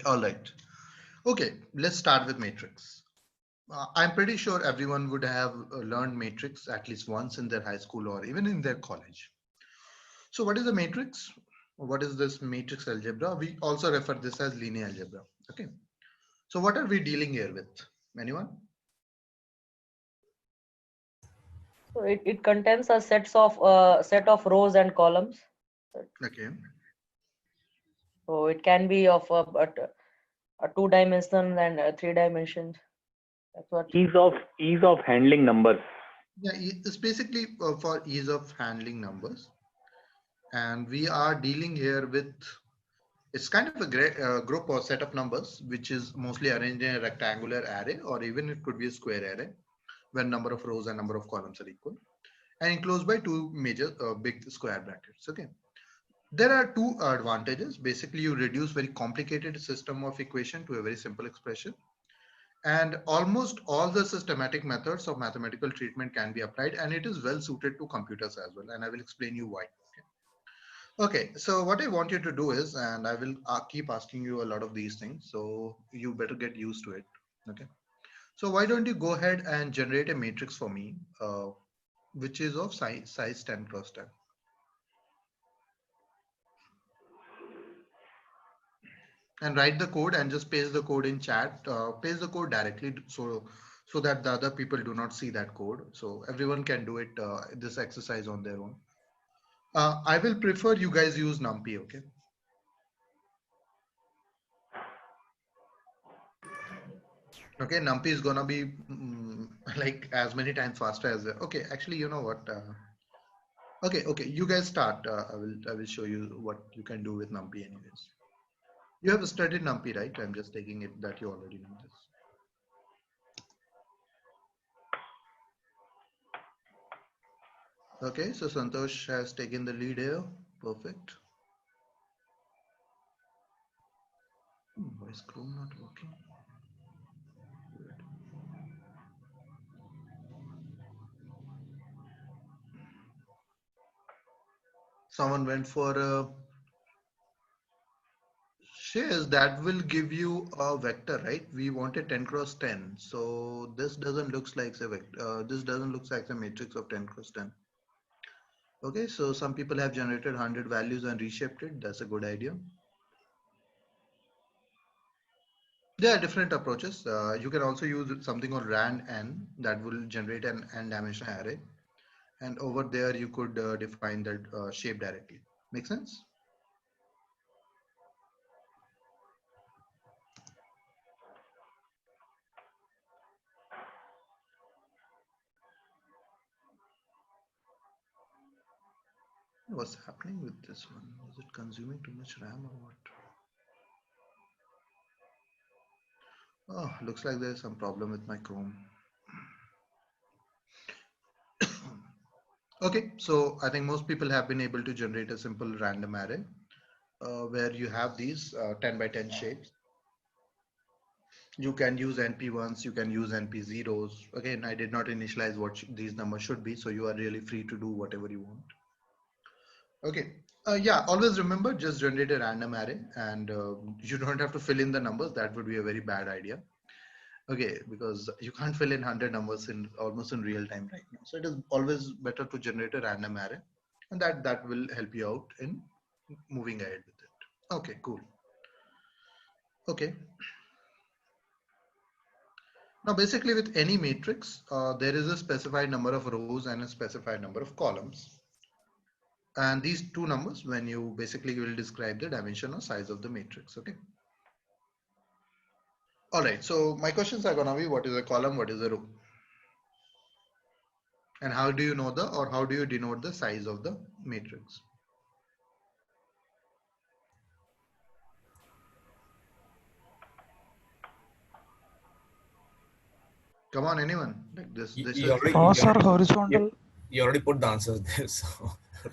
all right. Okay, let's start with matrix. I'm pretty sure everyone would have learned matrix at least once in their high school or even in their college. So what is a matrix? What is this matrix algebra? We also refer this as linear algebra. Okay. So what are we dealing here with? Anyone? So it contains a set of rows and columns. Okay. So it can be of a two dimension and three dimensions. That's what. Ease of handling numbers. Yeah, it's basically for ease of handling numbers. And we are dealing here with, it's kind of a great group or set of numbers, which is mostly arranged in a rectangular array, or even it could be a square array, where number of rows and number of columns are equal, and enclosed by two major big square brackets. Okay. There are two advantages. Basically, you reduce very complicated system of equation to a very simple expression. And almost all the systematic methods of mathematical treatment can be applied, and it is well suited to computers as well. And I will explain you why. Okay, so what I want you to do is, and I will keep asking you a lot of these things, so you better get used to it. Okay, so why don't you go ahead and generate a matrix for me, which is of size 10 cross 10. And write the code and just paste the code in chat. Paste the code directly so that the other people do not see that code. So everyone can do it, this exercise on their own. I will prefer you guys use NumPy, okay? Okay, NumPy is gonna be like as many times faster as okay. Actually, you know what? Okay, you guys start. I will show you what you can do with NumPy anyways. You have studied NumPy, right? I'm just taking it that you already know this. Okay, so Santosh has taken the lead here. Perfect. Why is Chrome not working? Weird. Someone went for a shares that will give you a vector, right? We wanted 10 cross 10. So this doesn't looks like a vector. This doesn't look like a matrix of 10 cross 10. Okay, so some people have generated 100 values and reshaped it. That's a good idea. There are different approaches. You can also use something called RAND-N that will generate an n-dimensional array. And over there, you could define that shape directly. Make sense? What's happening with this one? Is it consuming too much RAM or what? Oh, looks like there's some problem with my Chrome. Okay, so I think most people have been able to generate a simple random array where you have these 10 by 10 shapes. You can use NP1s, you can use NP0s. Again, I did not initialize what these numbers should be, so you are really free to do whatever you want. Okay, yeah, always remember just generate a random array and you don't have to fill in the numbers. That would be a very bad idea. Okay, because you can't fill in 100 numbers in almost in real time right now. So it is always better to generate a random array, and that will help you out in moving ahead with it. Okay, cool. Okay. Now, basically with any matrix, there is a specified number of rows and a specified number of columns. And these two numbers, when you basically will describe the dimension or size of the matrix. Okay. All right. So my questions are gonna be: what is a column? What is a row? And how do you know how do you denote the size of the matrix? Come on, anyone? Like this You is already, Rows you are already, you, horizontal. you already put the answers there. So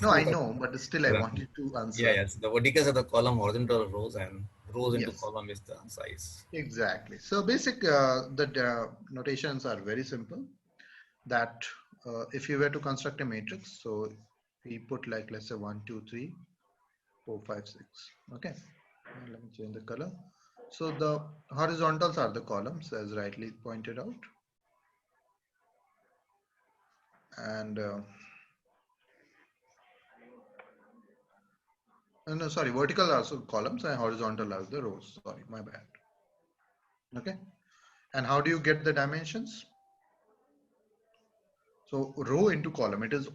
no, I know, but still I yeah, wanted to yeah, answer. yes. The verticals are the column, horizontal rows, and rows into Yes, column is the size. exactly. So basic the notations are very simple. That if you were to construct a matrix, so we put like let's say 1, 2, 3, 4, 5, 6. Okay, let me change the color. So the horizontals are the columns, as rightly pointed out. And no, sorry, vertical are also columns and horizontal are the rows. Sorry, my bad. Okay. And how do you get the dimensions? So row into column, it is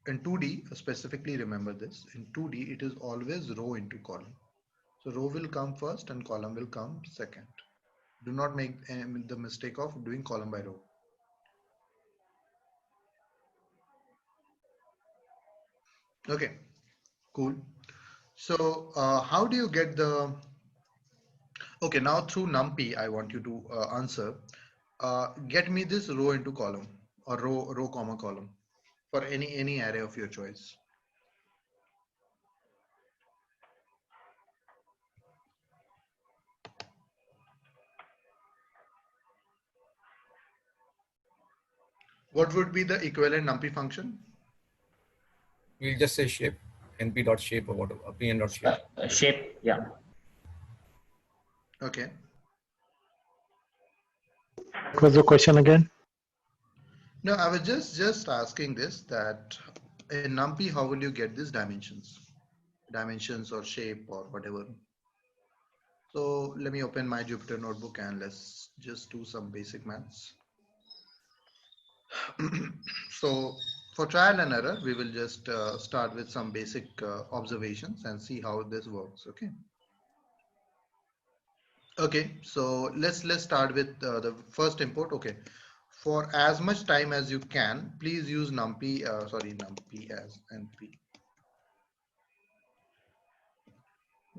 in 2D, specifically remember this, in 2D, it is always row into column. So row will come first and column will come second. Do not make the mistake of doing column by row. Okay, cool. So how do you get the, okay, now through NumPy, I want you to answer, get me this row into column or row comma column for any array of your choice. What would be the equivalent NumPy function? We'll just say shape, np.shape or whatever, pn.shape. Shape, yeah. Okay. What was the question again? No, I was just asking this, that in NumPy, how will you get these dimensions or shape or whatever? So let me open my Jupyter notebook and let's just do some basic maths. So for trial and error, we will just start with some basic observations and see how this works. Okay. Okay, so let's start with the first import. Okay, for as much time as you can, please use NumPy. Sorry, NumPy as NP.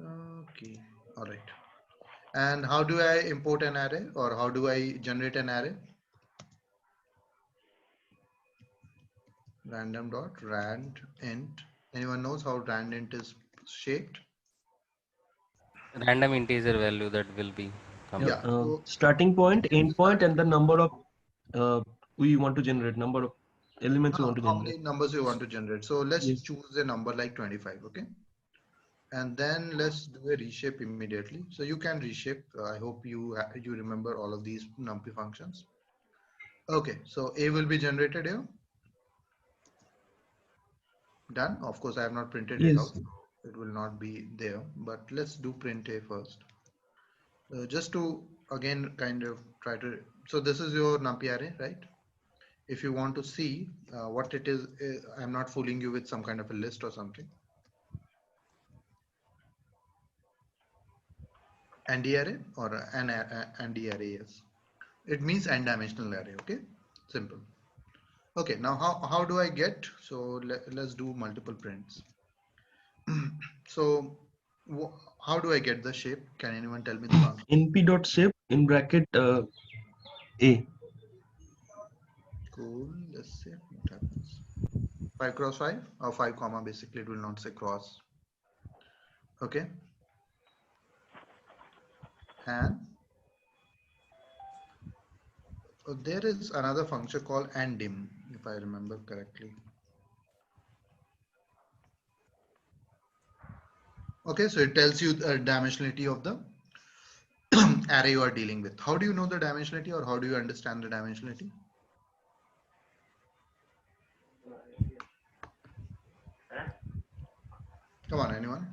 Okay, all right. And how do I import an array, or how do I generate an array? Random dot rand int. Anyone knows how rand int is shaped? Random integer value that will be coming. Yeah. So Starting point, end point, and the number of we want to generate, number of elements we want to how generate. many numbers you want to generate? So let's Yes. choose a number like 25. Okay. And then let's do a reshape immediately. So you can reshape. I hope you remember all of these NumPy functions. Okay, so A will be generated here. Done. Of course, I have not printed it Yes. out. It will not be there, but let's do print A first. Just to again kind of try to. So this is your NumPy array, right? If you want to see what it is, I'm not fooling you with some kind of a list or something. ND array or an ND array, yes. It means n-dimensional array, okay? Simple. Okay, now how do I get? So let's do multiple prints. So how do I get the shape? Can anyone tell me the function? np.shape in bracket A. Cool, let's see what happens. 5 cross 5 or 5 comma, basically it will not say cross. Okay. And there is another function called ndim, if I remember correctly. Okay, so it tells you the dimensionality of the array you are dealing with. How do you know the dimensionality, or how do you understand the dimensionality? Come on, anyone?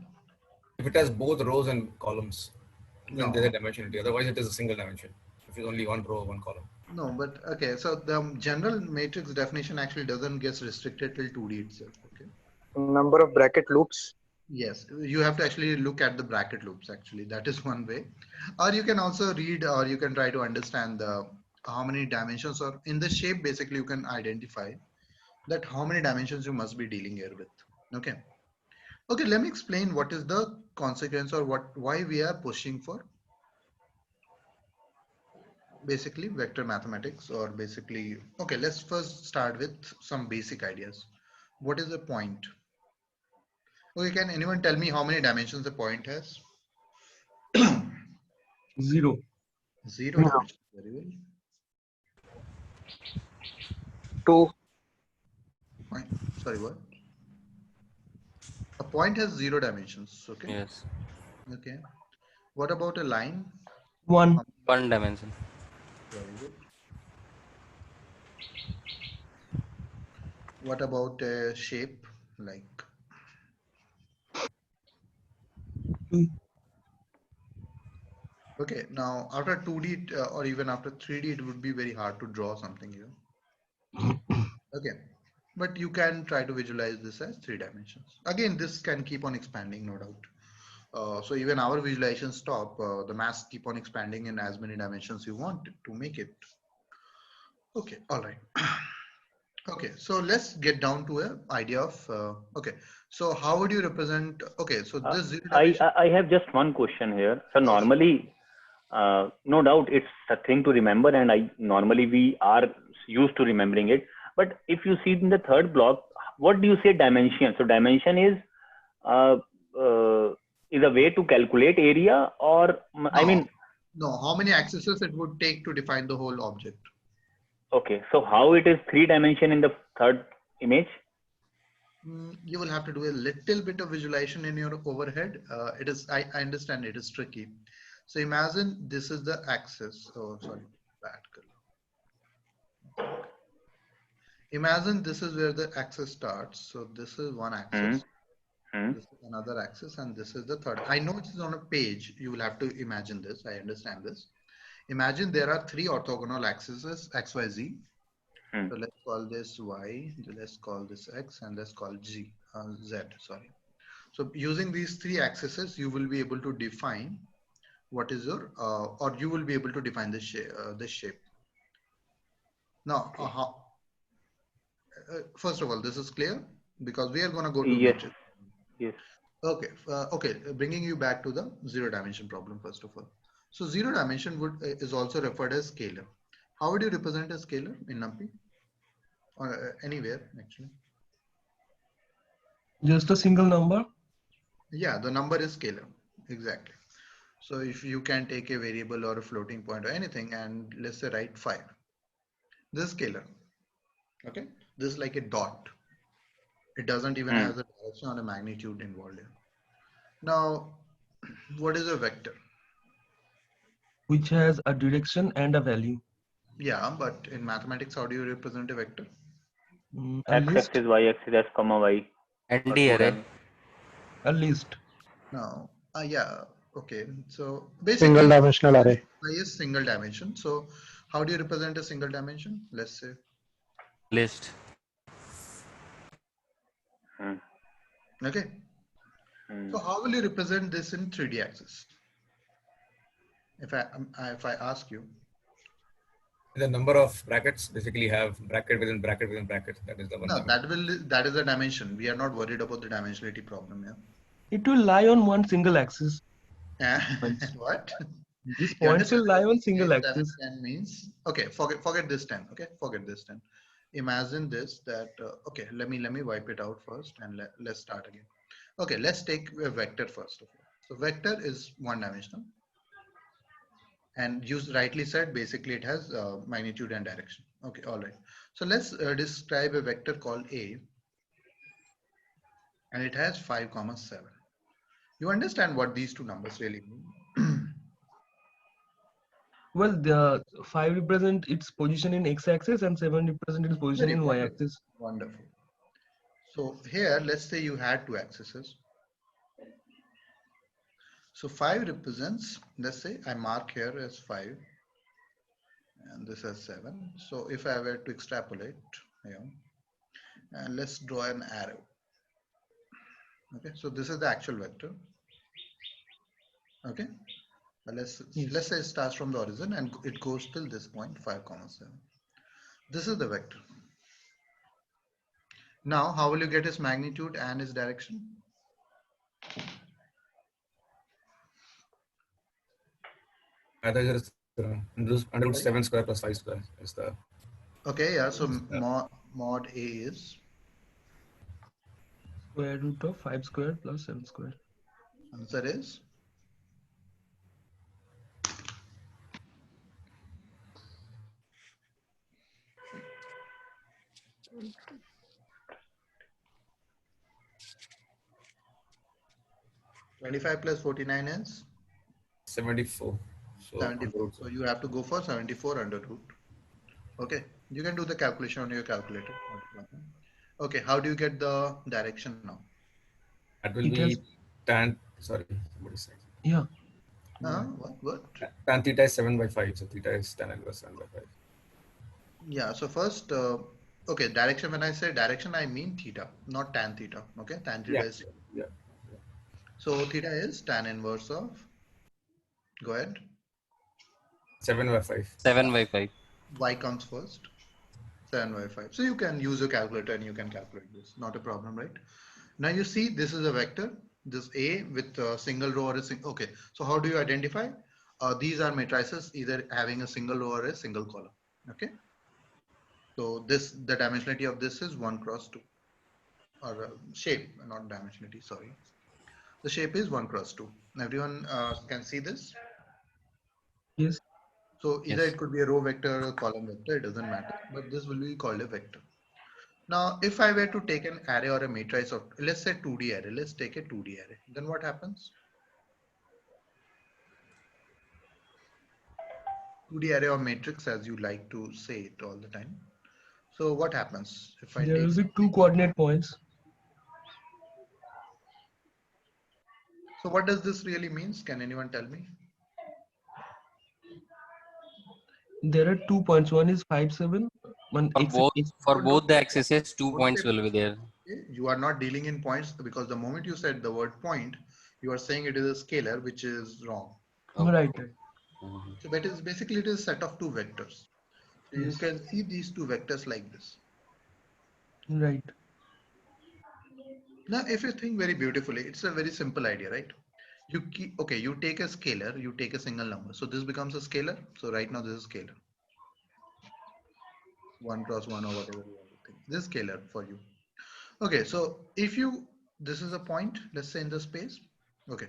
If it has both rows and columns, then No. there's a dimensionality. Otherwise, it is a single dimension. If it's only one row, one column. No, but okay. So the general matrix definition actually doesn't get restricted till 2D itself. Okay. Number of bracket loops. Yes, you have to actually look at the bracket loops. Actually, that is one way. Or you can also read, or you can try to understand the how many dimensions, or in the shape, basically you can identify that how many dimensions you must be dealing here with. Okay. Okay, let me explain what is the consequence, or why we are pushing for basically vector mathematics, or basically, okay, let's first start with some basic ideas. What is a point? Okay, can anyone tell me how many dimensions a point has? 0. Zero dimensions. Very well. 2. Point. Sorry, what? A point has 0 dimensions. Okay. Yes. Okay. What about a line? 1. One dimension. Very good. What about a shape like? 2. Okay, now after 2D or even after 3D, it would be very hard to draw something here. Okay, but you can try to visualize this as 3 dimensions. Again, this can keep on expanding, no doubt. So even our visualizations stop, the mass keep on expanding in as many dimensions you want to make it. Okay, all right. Okay, so let's get down to a idea of, okay, so how would you represent, okay, so this zero dimension. I have just one question here. So Sure. normally, no doubt it's a thing to remember, and normally we are used to remembering it. But if you see in the third block, what do you say dimension? So dimension is a way to calculate area, or I mean, No, how many axes it would take to define the whole object? okay. So how it is 3 dimension in the third image? You will have to do a little bit of visualization in your overhead. It is, I understand it is tricky. So imagine this is the axis. Oh, sorry, bad color. Imagine this is where the axis starts. So this is one axis. This is another axis, and this is the third. I know it is on a page. You will have to imagine this. I understand this. Imagine there are 3 orthogonal axes, X, Y, Z. So let's call this Y, let's call this X, and let's call Z, sorry. So using these 3 axes, you will be able to define what is your, or you will be able to define this shape. Now, first of all, this is clear because we are going to go to Yes. nature. Yes. Okay. Okay. Bringing you back to the 0 dimension problem, first of all. So 0 dimension is also referred as scalar. How would you represent a scalar in NumPy? Or anywhere actually? Just a single number. Yeah, the number is scalar. Exactly. So if you can take a variable or a floating point or anything and let's say write 5. This is scalar. Okay. This is like a dot. It doesn't even have a direction or a magnitude involved here. Now, what is a vector? Which has a direction and a value. Yeah, but in mathematics, how do you represent a vector? A X list. axis, Y axis, S comma Y. ND array. A list. Now, yeah, okay. So basically, Single dimensional array. is single dimension. So how do you represent a single dimension? Let's say List. okay. So how will you represent this in 3D axis? If I ask you, The number of brackets basically have bracket within bracket within bracket. That is the one. no, that is a dimension. We are not worried about the dimensionality problem here. It will lie on one single axis. What? These points will lie on single axis. 10 means okay. Forget this 10. Okay, forget this 10. Imagine this that okay. Let me wipe it out first and let's start again. Okay, let's take a vector first of all. So vector is one dimensional, and you rightly said basically it has magnitude and direction. Okay, all right. So let's describe a vector called A, and it has 5, 7. You understand what these two numbers really mean? Well, the 5 represent its position in x-axis and 7 represent its position in y-axis. Wonderful. So here, let's say you had 2 axes. So 5 represents, let's say I mark here as 5 and this as 7. So if I were to extrapolate here, and let's draw an arrow. Okay, so this is the actual vector. Okay, let's say it starts from the origin and it goes till this point 5, 7. This is the vector. Now, how will you get its magnitude and its direction? Either just under root 7 square plus 5 square is the. Okay, yeah. So mod A is Square root of 5 square plus 7 square. Answer is 25 plus 49 is 74. So 74. So you have to go for 74 under root. Okay, you can do the calculation on your calculator. Not a problem. Okay, how do you get the direction now? that will It has, be tan. Sorry, what is that? yeah. What? Tan theta is 7/5. So theta is tan inverse 7/5. Yeah, so first, okay, direction, when I say direction, I mean theta, not tan theta. Okay, tan theta Yeah. is, Yeah. so theta is tan inverse of, go ahead, 7/5. 7/5. y comes first, 7/5. So you can use your calculator and you can calculate this, not a problem, right? Now you see this is a vector, this A with a single row or a single, okay. So how do you identify? These are matrices either having a single row or a single column, okay? So this, the dimensionality of this is 1 cross 2, or shape, not dimensionality, sorry. The shape is 1 cross 2. Everyone can see this. Yes. So either Yes. it could be a row vector or column vector, it doesn't matter, but this will be called a vector. Now, if I were to take an array or a matrix of, let's say 2D array, let's take a 2D array, then what happens? 2D array or matrix, as you like to say it all the time. So what happens if I There take will be something? 2 coordinate points. So what does this really means? Can anyone tell me? There are 2 points. One is 5, 7. One For x, both x. for Don't- both don't the say axes, 2 Don't points say will be there. You are not dealing in points, because the moment you said the word point, you are saying it is a scalar, which is wrong. Okay. Right. Mhm. So that is basically, it is a set of 2 vectors. So you Yes. can see these 2 vectors like this. Right. Now, if you think very beautifully, it's a very simple idea, right? You keep, okay, you take a scalar, you take a single number. So this becomes a scalar. So right now this is scalar. 1 cross 1 or whatever you want to think. This is scalar for you. Okay, so if you, this is a point, let's say in the space. Okay,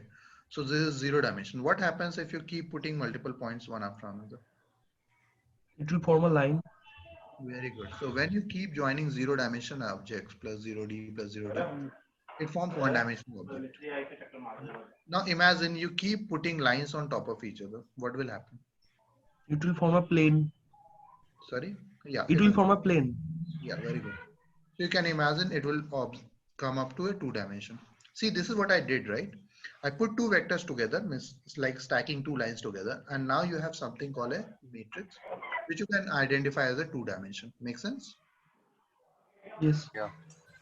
so this is 0 dimension. What happens if you keep putting multiple points one after another? It will form a line. Very good. So when you keep joining 0 dimension objects plus 0D plus 0D, it forms 1 dimensional object. Now imagine you keep putting lines on top of each other. What will happen? It will form a plane. Sorry? Yeah, It will form a plane. Yeah, very good. So you can imagine it will come up to a 2 dimension. See, this is what I did, right? I put 2 vectors together, means it's like stacking 2 lines together. And now you have something called a matrix, which you can identify as a 2 dimension. Make sense? Yes. Yeah.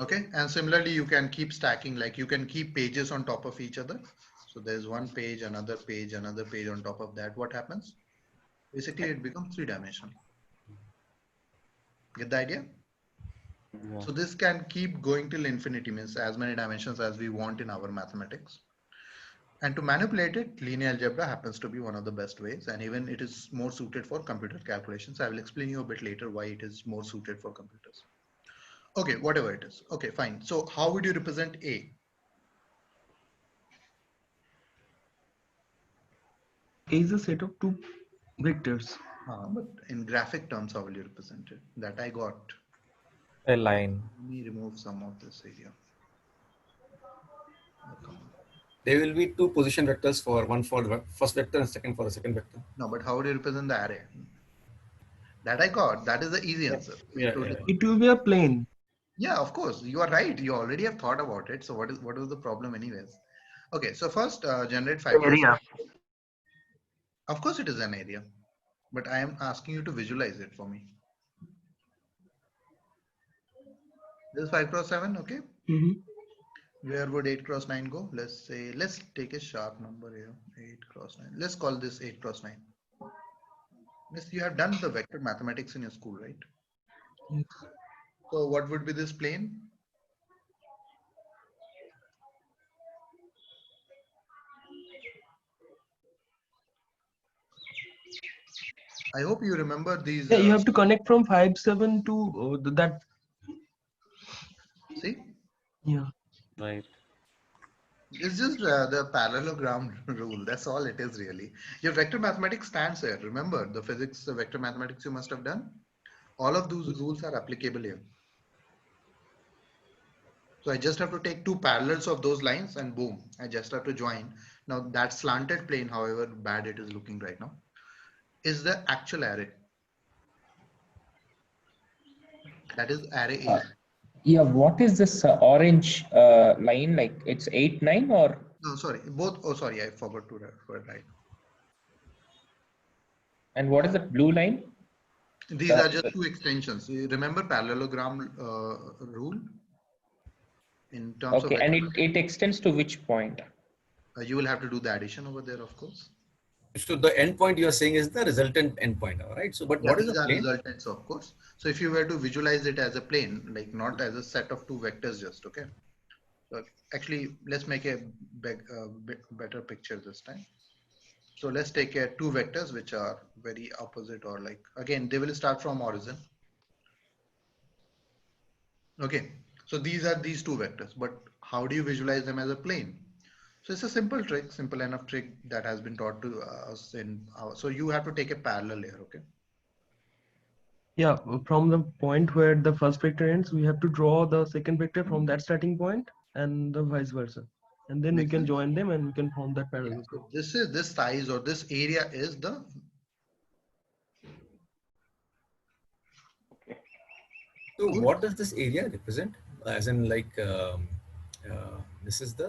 Okay. And similarly, you can keep stacking, like you can keep pages on top of each other. So there's one page, another page on top of that. What happens? Basically, it becomes 3 dimensional. Get the idea? Yeah. So this can keep going till infinity, means as many dimensions as we want in our mathematics. And to manipulate it, linear algebra happens to be one of the best ways, and even it is more suited for computer calculations. I will explain you a bit later why it is more suited for computers. Okay, whatever it is. Okay, fine. So how would you represent A? A is a set of 2 vectors. But in graphic terms, how will you represent it? That I got. A line. Let me remove some of this area. Oh, come on. There will be 2 position vectors, for one for the first vector and second for the second vector. No, but how would you represent the array? That I got. That is the easy answer. Yeah, Totally. yeah. It will be a plane. Yeah, of course. You are right. You already have thought about it. So what was the problem anyways? Okay, so first generate 5. Area. Of course it is an area, but I am asking you to visualize it for me. This is 5 cross 7, okay? Where would 8 cross 9 go? Let's say, let's take a sharp number here. 8 cross 9. Let's call this 8 cross 9. Miss, you have done the vector mathematics in your school, right? Yes. So what would be this plane? I hope you remember these. Yeah, you have to connect from 5, 7 to that. See? Yeah. Right. It's just the parallelogram rule. That's all it is really. Your vector mathematics stands here. Remember the physics, the vector mathematics you must have done. All of those rules are applicable here. So I just have to take 2 parallels of those lines and boom, I just have to join. Now that slanted plane, however bad it is looking right now, is the actual array. That is array Uh, A. Yeah, what is this orange line? Like it's 8, 9 or? No, sorry, both. Oh, sorry, I forgot to write. And what is that blue line? These are just two extensions. You remember parallelogram rule in terms Okay, of and it extends to which point? you will have to do the addition over there, of course. So the endpoint you are saying is the resultant endpoint, all right? So, but Yeah, what is these the are plane? resultants, of course. So if you were to visualize it as a plane, like not as a set of two vectors, just okay. So actually, let's make a bit better picture this time. So let's take two vectors which are very opposite, or like again they will start from origin. Okay, so these are these two vectors, but how do you visualize them as a plane? So it's a simple trick, simple enough trick that has been taught to us in our, so you have to take a parallel here, okay? Yeah, from the point where the first vector ends, we have to draw the second vector from that starting point and the vice versa. And then we Makes can sense? join them and we can form that Yeah, parallelogram. so this is this size or this area is the So good. what does this area represent? As in like, this is the,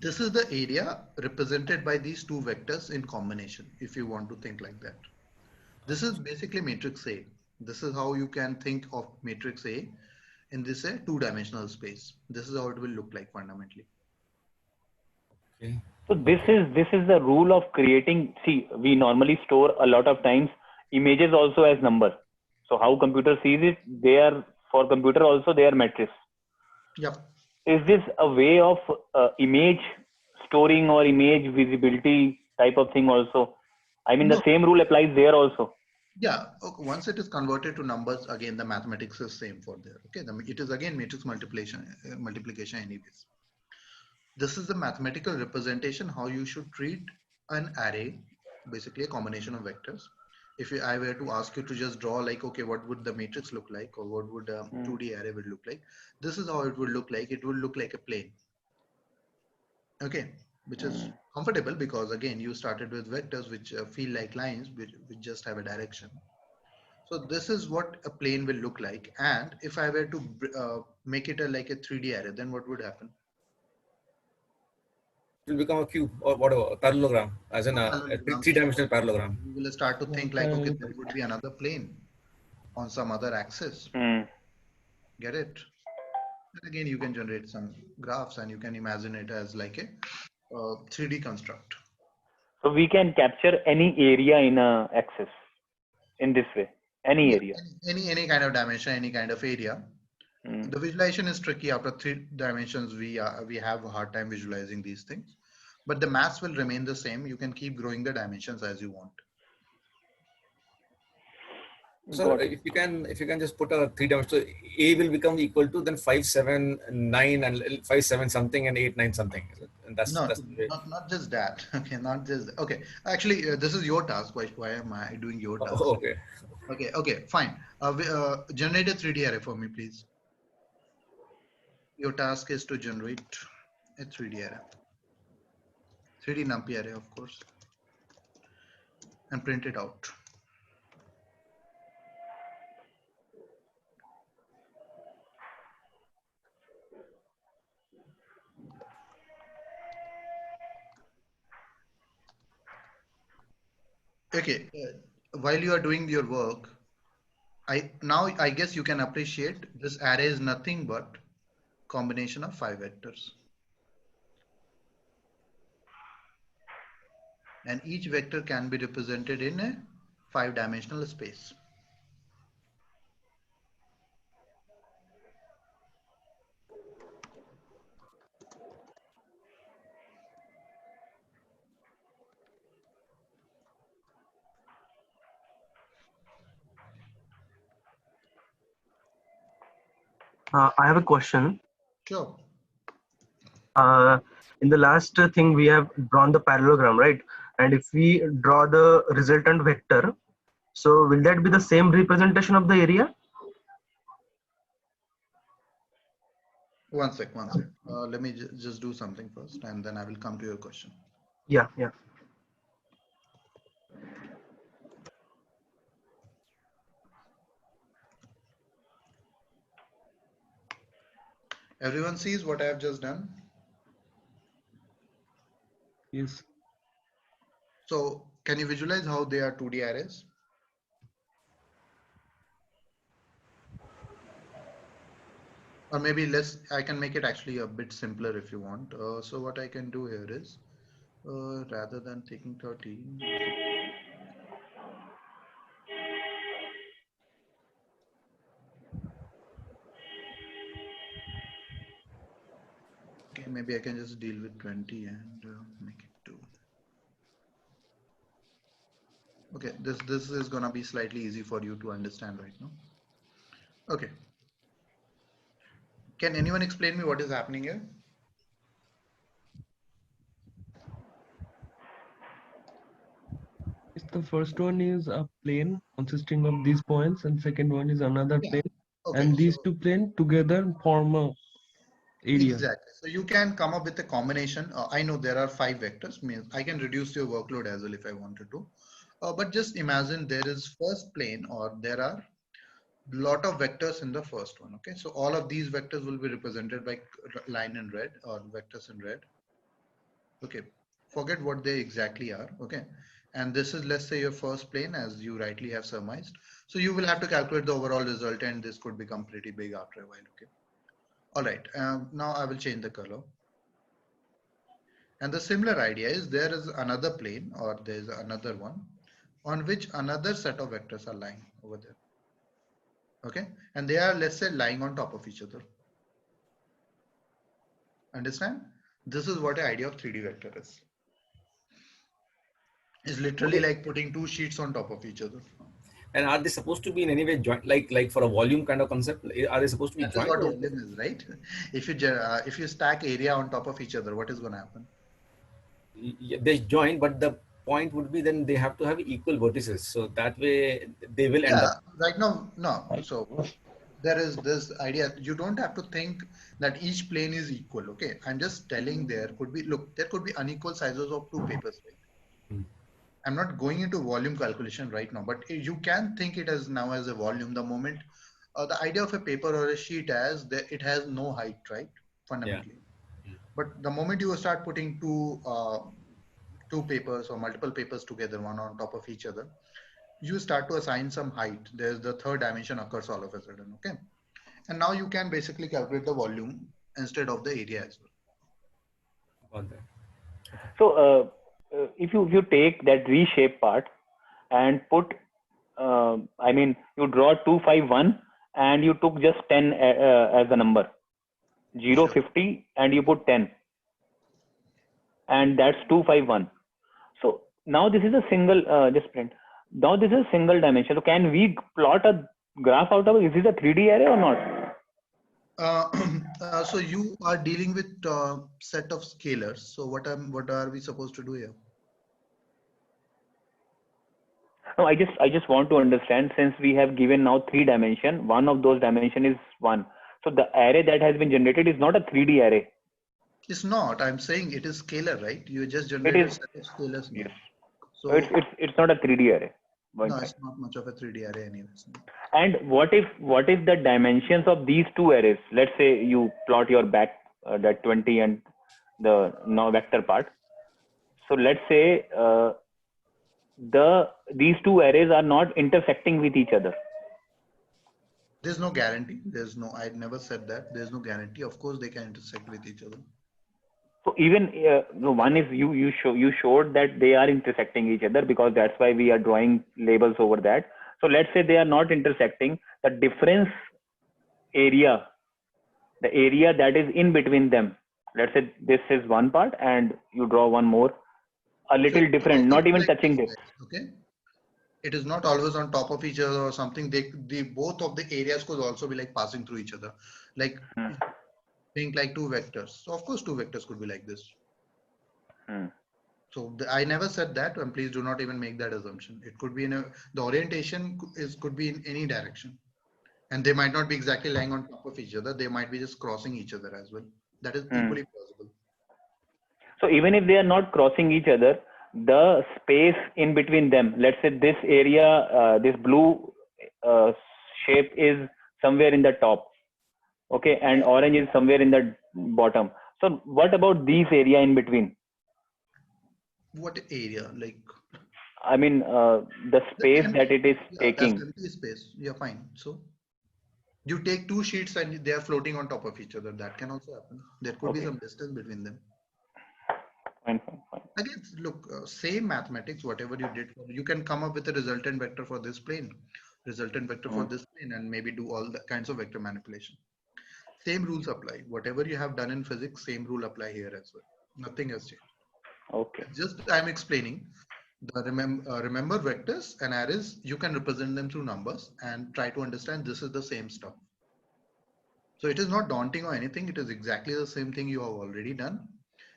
This is the area represented by these two vectors in combination, if you want to think like that. This is basically matrix A. This is how you can think of matrix A in this a two-dimensional space. This is how it will look like fundamentally. okay. So this is the rule of creating. See, we normally store a lot of times images also as number. So how computer sees it, they are for computer also they are matrix. Yep. Is this a way of image storing or image visibility type of thing also? I mean, No. the same rule applies there also. Yeah. Okay. Once it is converted to numbers, again the mathematics is same for there. Okay. It is again matrix multiplication anyways. This is the mathematical representation how you should treat an array, basically a combination of vectors. If I were to ask you to just draw like, okay, what would the matrix look like, or what would a 2D array would look like? This is how it would look like. It would look like a plane. Okay, which is comfortable because again you started with vectors which feel like lines which just have a direction. So this is what a plane will look like. And if I were to make it like a 3D array, then what would happen? It will become a cube or whatever, a parallelogram, as in a three-dimensional parallelogram. You will start to think like, okay, there would be another plane on some other axis. Get it? And again, you can generate some graphs and you can imagine it as like a 3D construct. So we can capture any area in a axis in this way, any area. Any kind of dimension, any kind of area. The visualization is tricky. After 3 dimensions, we have a hard time visualizing these things, but the maths will remain the same. You can keep growing the dimensions as you want. So if you can just put a 3-dimensional, so A will become equal to then 5, 7, 9 and 5, 7 something and 8, 9 something. And that's No, the way. not just that. Okay, not just okay. Actually, this is your task. Why am I doing your task? Oh, okay. Okay, fine. Generate a 3D array for me, please. Your task is to generate a 3D array. 3D NumPy array, of course, and print it out. Okay, while you are doing your work, I guess you can appreciate this array is nothing but combination of 5 vectors. And each vector can be represented in a 5-dimensional space. I have a question. Sure. In the last thing, we have drawn the parallelogram, right? And if we draw the resultant vector, so will that be the same representation of the area? One sec. Let me just do something first, and then I will come to your question. Yeah. Everyone sees what I have just done. Yes. So can you visualize how they are 2D arrays? Or maybe I can make it actually a bit simpler if you want. So what I can do here is, rather than taking 13, okay, maybe I can just deal with 20 and make it 2. Okay, this is gonna be slightly easy for you to understand right now. Okay. Can anyone explain me what is happening here? The first one is a plane consisting of these points, and second one is another Yeah. plane, Okay, and these so two planes together form a area. exactly. So you can come up with a combination. I know there are 5 vectors. Means I can reduce your workload as well if I wanted to. But just imagine there is first plane, or there are lot of vectors in the first one. Okay, so all of these vectors will be represented by line in red or vectors in red. Okay, forget what they exactly are. Okay, and this is, let's say, your first plane, as you rightly have surmised. So you will have to calculate the overall result, and this could become pretty big after a while. Okay, all right. Now I will change the color. And the similar idea is there is another plane, or there is another one on which another set of vectors are lying over there. Okay, and they are, let's say, lying on top of each other. Understand? This is what the idea of 3D vector is. It's literally like putting 2 sheets on top of each other. And are they supposed to be in any way joint, like for a volume kind of concept? Are they supposed to be That is joint? what volume is, right? If you stack area on top of each other, what is going to happen? They join, but the point would be then they have to have equal vertices. So that way they will end up. Right now, no. So there is this idea. You don't have to think that each plane is equal. Okay, I'm just telling there could be, look, there could be unequal sizes of 2 papers. Right? I'm not going into volume calculation right now, but you can think it as now as a volume. The moment the idea of a paper or a sheet as that it has no height, right? Fundamentally. Yeah. But the moment you start putting two papers or multiple papers together, one on top of each other, you start to assign some height. There's the third dimension occurs all of a sudden. Okay. And now you can basically calculate the volume instead of the area as well. So if you take that reshape part and put, I mean, you draw 2, 5, 1, and you took just 10 as the number, 0, Sure. 50, and you put 10, and that's 2, 5, 1. So now this is a single, just print. Now this is a single dimension. So can we plot a graph out of it? Is this a 3D array or not? So you are dealing with set of scalars. So what are we supposed to do here? No, I just want to understand, since we have given now 3 dimension, one of those dimension is 1. So the array that has been generated is not a 3D array. It's not. I'm saying it is scalar, right? You just generated a set of scalars now. Yes. So it's not a 3D array. no, it's not much of a 3D array anyways. And what if the dimensions of these 2 arrays, let's say you plot your back, that 20 and the now vector part. So let's say these 2 arrays are not intersecting with each other. There's no guarantee. I never said that. There's no guarantee. Of course, they can intersect with each other. So even one is you showed that they are intersecting each other, because that's why we are drawing labels over that. So let's say they are not intersecting. The difference area, the area that is in between them. Let's say this is one part, and you draw one more, a little different, not even touching this. Okay. It is not always on top of each other or something. The both of the areas could also be like passing through each other. Like think like 2 vectors. So of course 2 vectors could be like this. So I never said that, and please do not even make that assumption. It could be the orientation could be in any direction, and they might not be exactly lying on top of each other. They might be just crossing each other as well. That is equally possible. So even if they are not crossing each other, the space in between them, let's say this area, this blue shape is somewhere in the top. Okay, and orange is somewhere in the bottom. So what about these area in between? What area? Like I mean, the space that it is yeah, that's taking. empty space. Yeah, fine. So you take two sheets and they are floating on top of each other. That can also happen. There could be Okay. some distance between them. Fine, fine, fine. Again, look, same mathematics, whatever you did, you can come up with a resultant vector for this plane, resultant vector for this plane, and maybe do all the kinds of vector manipulation. Same rules apply. Whatever you have done in physics, same rule apply here as well. Nothing has changed. Okay. Just I'm explaining. Remember vectors and arrays, you can represent them through numbers and try to understand this is the same stuff. So it is not daunting or anything. It is exactly the same thing you have already done.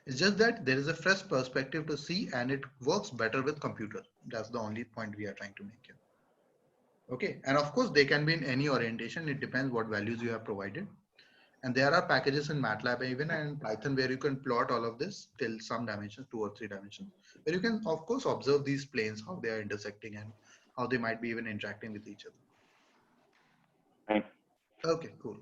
It's just that there is a fresh perspective to see and it works better with computer. That's the only point we are trying to make here. Okay. And of course, they can be in any orientation. It depends what values you have provided. And there are packages in MATLAB even and Python where you can plot all of this till some dimensions, 2 or 3 dimensions, where you can of course observe these planes, how they are intersecting and how they might be even interacting with each other. Fine. Okay, cool.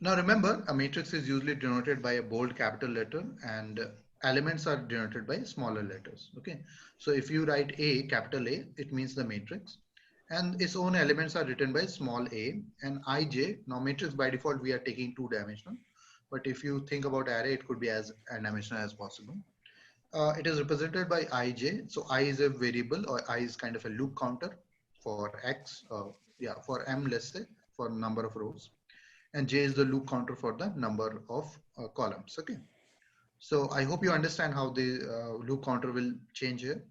Now remember, a matrix is usually denoted by a bold capital letter and elements are denoted by smaller letters. Okay, so if you write A, capital A, it means the matrix and its own elements are written by small a and ij. Now matrix by default, we are taking 2-dimensional, but if you think about array, it could be as n-dimensional as possible. It is represented by ij. So I is a variable or I is kind of a loop counter for x, for m, let's say, for number of rows. And j is the loop counter for the number of columns. Okay, so I hope you understand how the loop counter will change here.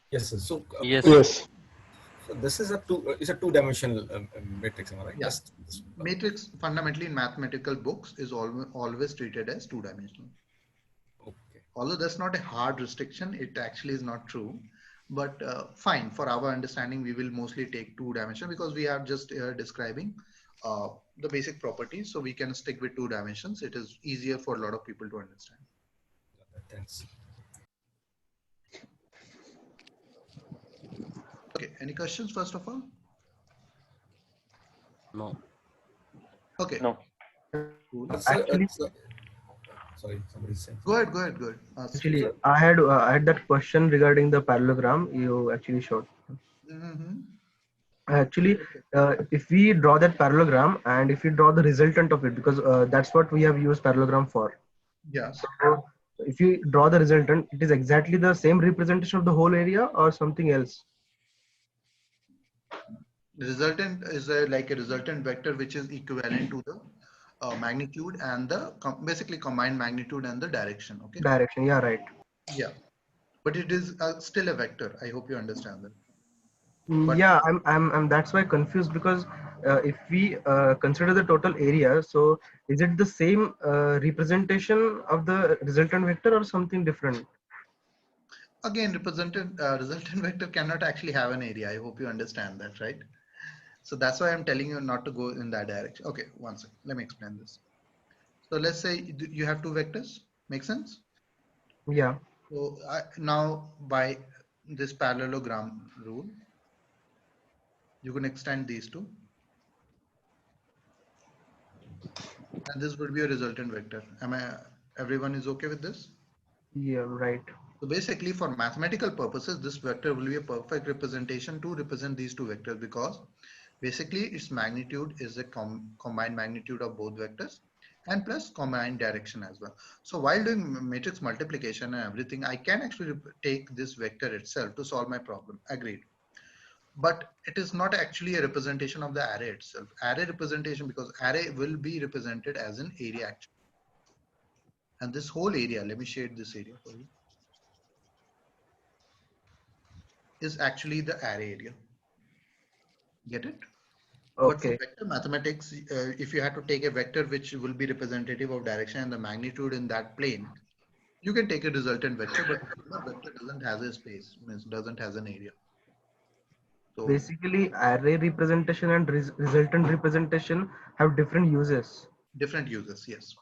Yes, sir. So Yes. Yes. so this is a two-dimensional matrix, am I right? Yeah. Just Matrix fundamentally in mathematical books is always treated as 2-dimensional. okay. Although that's not a hard restriction, it actually is not true. But fine, for our understanding, we will mostly take 2-dimensional because we are just describing the basic properties. So we can stick with 2 dimensions. It is easier for a lot of people to understand. Thanks. Okay, any questions first of all? No. Okay. No. Cool. Actually, Sorry, somebody said. Go ahead. actually, I had that question regarding the parallelogram you actually showed. Actually, if we draw that parallelogram and if we draw the resultant of it, because that's what we have used parallelogram for. Yeah. So if you draw the resultant, it is exactly the same representation of the whole area or something else. The resultant is like a resultant vector which is equivalent to the magnitude and the basically combined magnitude and the direction. Okay. Direction, yeah, right. Yeah, but it is still a vector. I hope you understand that. Yeah, I'm that's why confused because if we consider the total area, so is it the same representation of the resultant vector or something different? Again, resultant vector cannot actually have an area. I hope you understand that, right? So that's why I'm telling you not to go in that direction. Okay, one second. Let me explain this. So let's say you have 2 vectors. Make sense? Yeah. So now by this parallelogram rule, you can extend these two. And this would be a resultant vector. Everyone is okay with this? Yeah, right. So basically for mathematical purposes, this vector will be a perfect representation to represent these 2 vectors because basically its magnitude is a combined magnitude of both vectors and plus combined direction as well. So while doing matrix multiplication and everything, I can actually take this vector itself to solve my problem. Agreed. But it is not actually a representation of the array itself. Array representation, because array will be represented as an area actually. And this whole area, let me shade this area for you, is actually the array area. Get it? But for Okay. vector mathematics, if you had to take a vector which will be representative of direction and the magnitude in that plane, you can take a resultant vector, but the vector doesn't have a space, means doesn't has an area. So Basically, array representation and resultant representation have different uses. different uses, yes.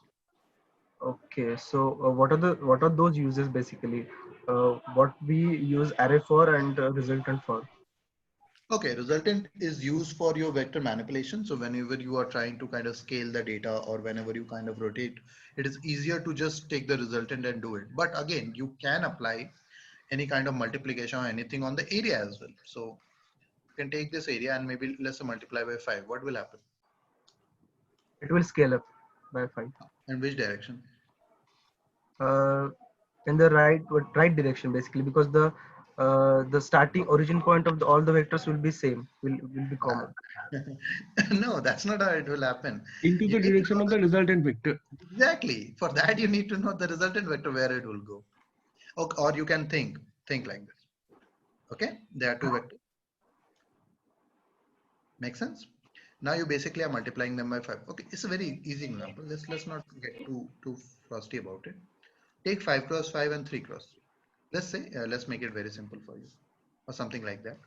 Okay, so what are those uses basically? What we use array for and resultant for? Okay, resultant is used for your vector manipulation. So whenever you are trying to kind of scale the data or whenever you kind of rotate, it is easier to just take the resultant and do it. But again, you can apply any kind of multiplication or anything on the area as well. So you can take this area and maybe let's say multiply by 5. What will happen? It will scale up by 5. In which direction? In the right direction basically, because the starting origin point of all the vectors will be same, will be common. No, that's not how it will happen. Into You the need to direction know of the resultant vector. exactly. For that, you need to know the resultant vector where it will go. Or you can think like this. Okay, there are two vectors. Make sense? Now you basically are multiplying them by 5. Okay, it's a very easy example. Let's not get too frosty about it. Take 5 cross 5 and 3 cross 3. Let's say let's make it very simple for you, or something like that.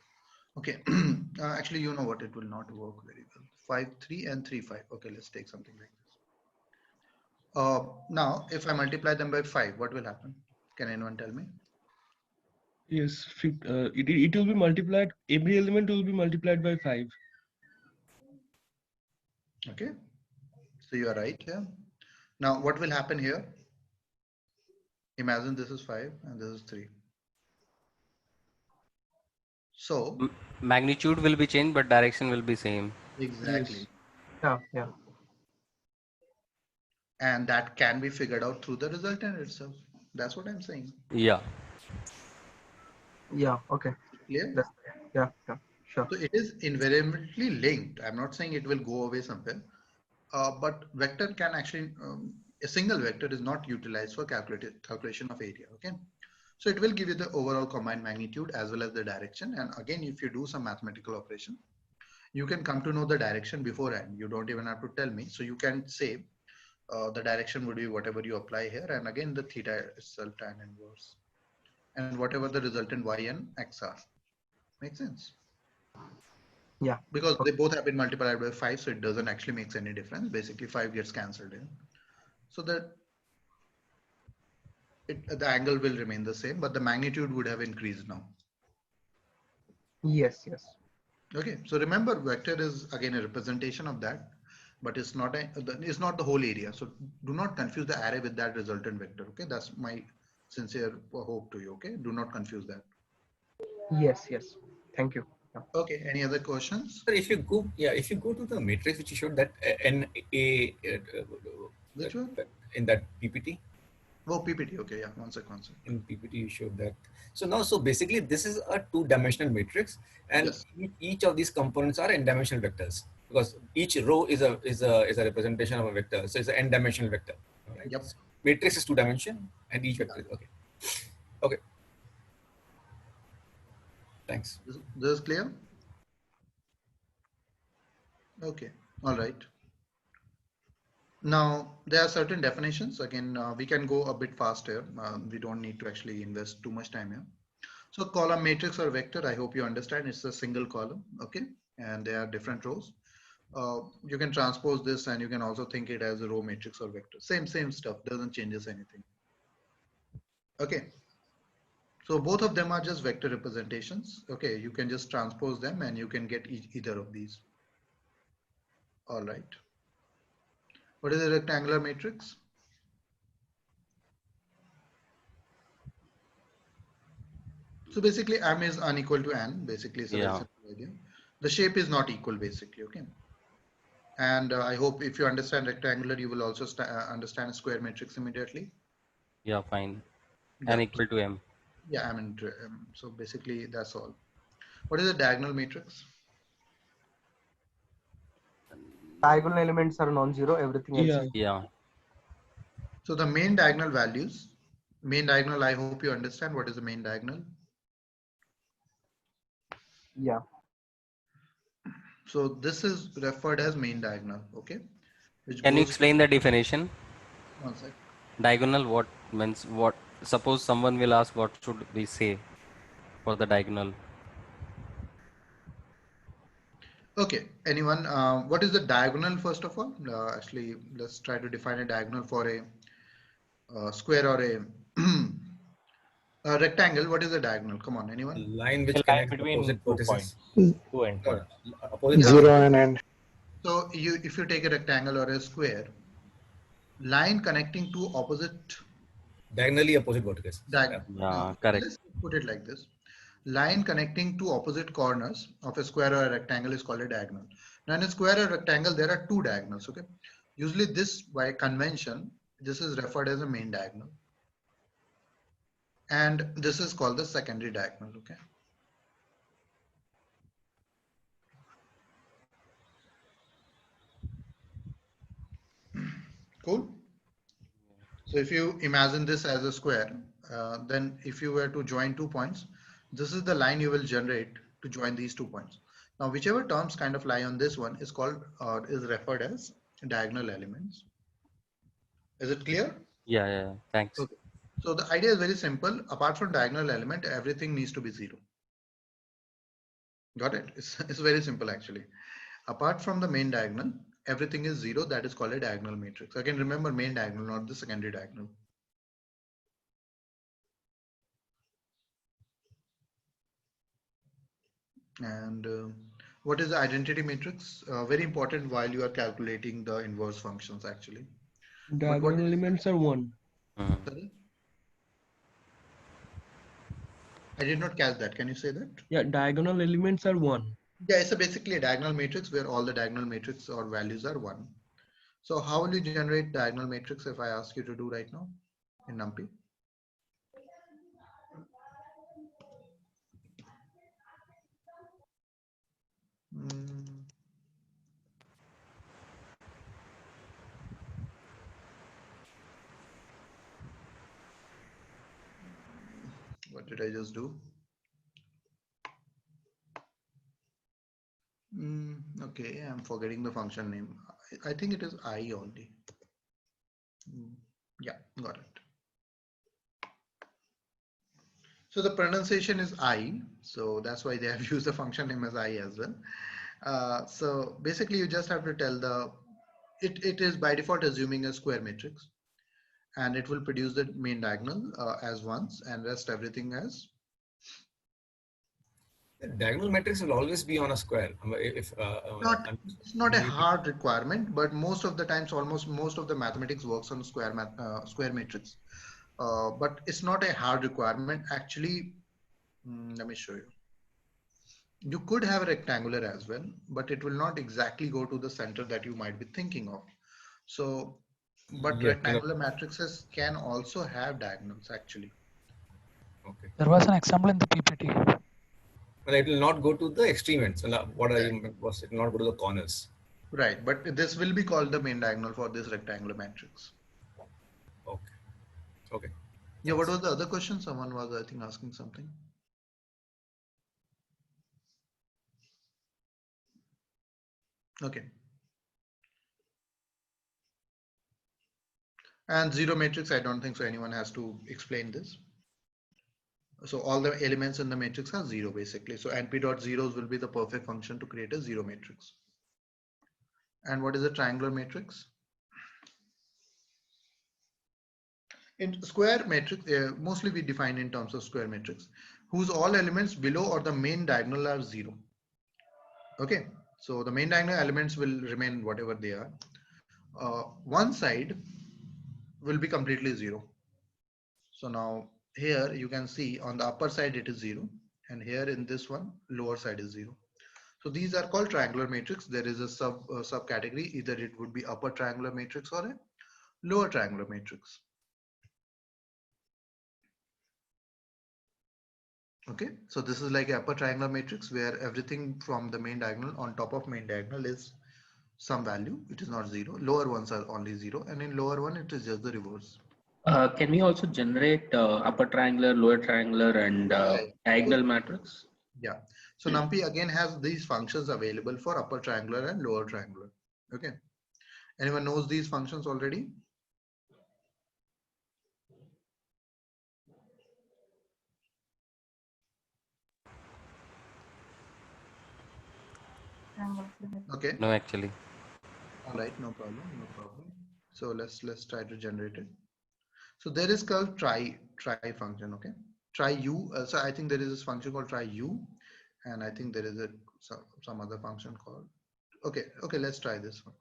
Okay, actually, you know what? It will not work very well. 5 3 and 3 5. Okay, let's take something like this. Now, if I multiply them by 5, what will happen? Can anyone tell me? Yes, it will be multiplied. Every element will be multiplied by 5. Okay, so you are right here. Now, what will happen here? Imagine this is 5 and this is 3. So Magnitude will be changed, but direction will be same. exactly. Yes. Yeah. And that can be figured out through the resultant itself. That's what I'm saying. Yeah. Okay. Clear? Yeah, sure. So it is invariably linked. I'm not saying it will go away somewhere, but vector can actually, a single vector is not utilized for calculation of area. Okay. So it will give you the overall combined magnitude as well as the direction. And again, if you do some mathematical operation, you can come to know the direction beforehand. You don't even have to tell me. So you can say the direction would be whatever you apply here. And again, the theta itself tan inverse. And whatever the resultant y and x are. Make sense? Yeah. Because they both have been multiplied by 5, so it doesn't actually make any difference. Basically, 5 gets cancelled in. So that the angle will remain the same, but the magnitude would have increased now. Yes. Okay, so remember, vector is again a representation of that, but it's not the whole area. So do not confuse the array with that resultant vector. Okay, that's my sincere hope to you. Okay, do not confuse that. Yes. Thank you. Yeah. Okay, any other questions? Sir, if you go to the matrix which you showed that Which one? in that PPT. Oh, PPT. Okay, yeah. One sec. In PPT, you showed that. So basically, this is a two-dimensional matrix, and Yes. each of these components are n-dimensional vectors because each row is a representation of a vector. So it's an n-dimensional vector. Right? Yep. So matrix is two-dimension, and each vector is okay. Thanks. This is clear? Okay. All right. Now, there are certain definitions. Again, we can go a bit faster. We don't need to actually invest too much time here. So column matrix or vector, I hope you understand it's a single column. Okay. And there are different rows. You can transpose this and you can also think it as a row matrix or vector. Same stuff, doesn't changes anything. Okay. So both of them are just vector representations. Okay. You can just transpose them and you can get either of these. All right. What is a rectangular matrix? So basically m is unequal to n, basically it's a very simple idea. The shape is not equal basically, okay? And I hope if you understand rectangular, you will also understand square matrix immediately. Yeah, fine. N equal to m. Yeah, so basically that's all. What is a diagonal matrix? Diagonal elements are non-zero, everything else is. Yeah. So the main diagonal values, I hope you understand what is the main diagonal. Yeah. So this is referred as main diagonal, okay? Can you explain the definition? One sec. Diagonal, what means what? Suppose someone will ask what should we say for the diagonal. Okay, anyone, what is the diagonal first of all? Actually, let's try to define a diagonal for a square or a Rectangle, what is a diagonal? Come on, anyone? A line which A line connects between opposite 2 vertices. points, 2 endpoints. Opposite Yeah. 0 and end. So if you take a rectangle or a square, line connecting two opposite diagonally opposite vertices. Yeah, correct. Let's put it like this. Line connecting two opposite corners of a square or a rectangle is called a diagonal. Now in a square or rectangle, there are two diagonals, okay? Usually this, by convention, this is referred as a main diagonal. And this is called the secondary diagonal, okay? Cool. So if you imagine this as a square, then if you were to join 2 points, this is the line you will generate to join these 2 points. Now, whichever terms kind of lie on this one is called or is referred as diagonal elements. Is it clear? Yeah. Thanks. Okay. So the idea is very simple. Apart from diagonal element, everything needs to be 0. Got it? It's very simple actually. Apart from the main diagonal, everything is 0. That is called a diagonal matrix. Again, remember main diagonal, not the secondary diagonal. And what is the identity matrix? Very important while you are calculating the inverse functions actually. Diagonal elements are 1. Sorry? I did not catch that. Can you say that? Yeah, diagonal elements are 1. Yeah, it's basically a diagonal matrix where all the diagonal matrix or values are 1. So how will you generate diagonal matrix if I ask you to do right now in NumPy? What did I just do? Okay, I'm forgetting the function name. I think it is I only. Yeah, got it. So the pronunciation is I, so that's why they have used the function name as I as well. So basically you just have to tell it is by default assuming a square matrix, and it will produce the main diagonal as once and rest everything as. The diagonal matrix will always be on a square. It's not a hard requirement, but most of the times, almost most of the mathematics works on square matrix. But it's not a hard requirement. Actually, let me show you. You could have a rectangular as well, but it will not exactly go to the center that you might be thinking of. So, but Yeah, rectangular matrices can also have diagonals actually. Okay. There was an example in the PPT. Well, it will not go to the extreme ends. What I meant was it will not go to the corners. Right, but this will be called the main diagonal for this rectangular matrix. Okay. Okay. Yeah, what was the other question? Someone was, I think, asking something. Okay. And zero matrix, I don't think so anyone has to explain this. So all the elements in the matrix are 0 basically. So np dot zeros will be the perfect function to create a 0 matrix. And what is a triangular matrix? In square matrix, mostly we define in terms of square matrix, whose all elements below or the main diagonal are 0. Okay, so the main diagonal elements will remain whatever they are. One side will be completely 0. So now here you can see on the upper side it is 0, and here in this one lower side is 0. So these are called triangular matrix. There is a subcategory, either it would be upper triangular matrix or a lower triangular matrix. Okay, so this is like a upper triangular matrix where everything from the main diagonal on top of main diagonal is some value. It is not 0. Lower ones are only 0, and in lower one it is just the reverse. Can we also generate upper triangular, lower triangular, and diagonal matrix? Yeah. So NumPy again has these functions available for upper triangular and lower triangular. Okay. Anyone knows these functions already? Okay. No, actually. All right, no problem, no problem. So let's try to generate it. So there is called try function. Okay, try u. So I think there is this function called try u, and I think there is some other function called. Okay, let's try this one.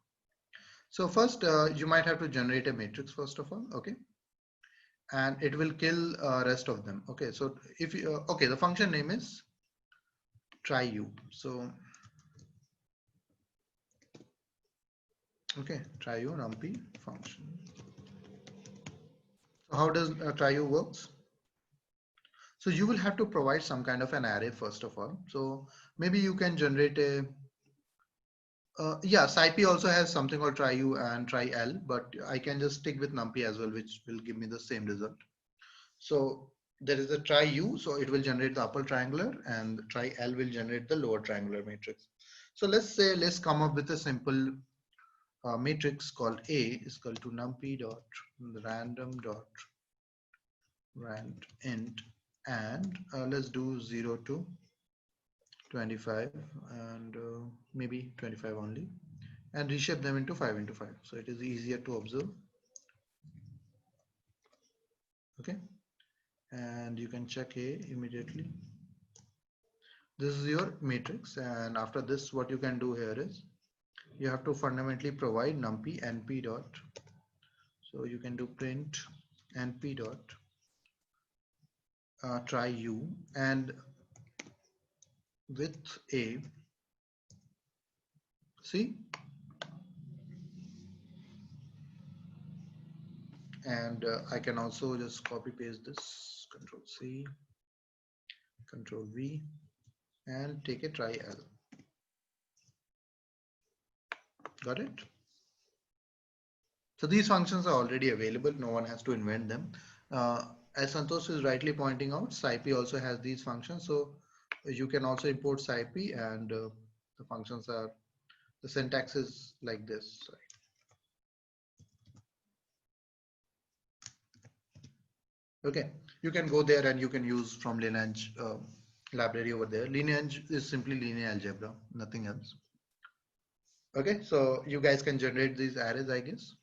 So first, you might have to generate a matrix first of all. Okay, and it will kill rest of them. Okay, so if you okay, the function name is try u. So okay, try u numpy function. So how does try u works? So you will have to provide some kind of an array first of all. So maybe you can generate a yeah, SciPy also has something called try u and try l, but I can just stick with numpy as well, which will give me the same result. So there is a try u, so it will generate the upper triangular, and try l will generate the lower triangular matrix. So let's come up with a simple matrix called A is equal to numpy dot random dot rand int, and let's do 0 to 25 and maybe 25 only, and reshape them into 5 into 5, so it is easier to observe. Okay, and you can check A immediately. This is your matrix, and after this what you can do here is you have to fundamentally provide numpy np dot, so you can do print np dot try u, and with A, see, and I can also just copy paste this, Control C, Control V, and take a try L. Got it? So these functions are already available. No one has to invent them. As Santosh is rightly pointing out, SciPy also has these functions. So you can also import SciPy, and the functions are, the syntax is like this. Okay, you can go there and you can use from Lineage library over there. Lineage is simply linear algebra, nothing else. Okay, so you guys can generate these arrays, I guess.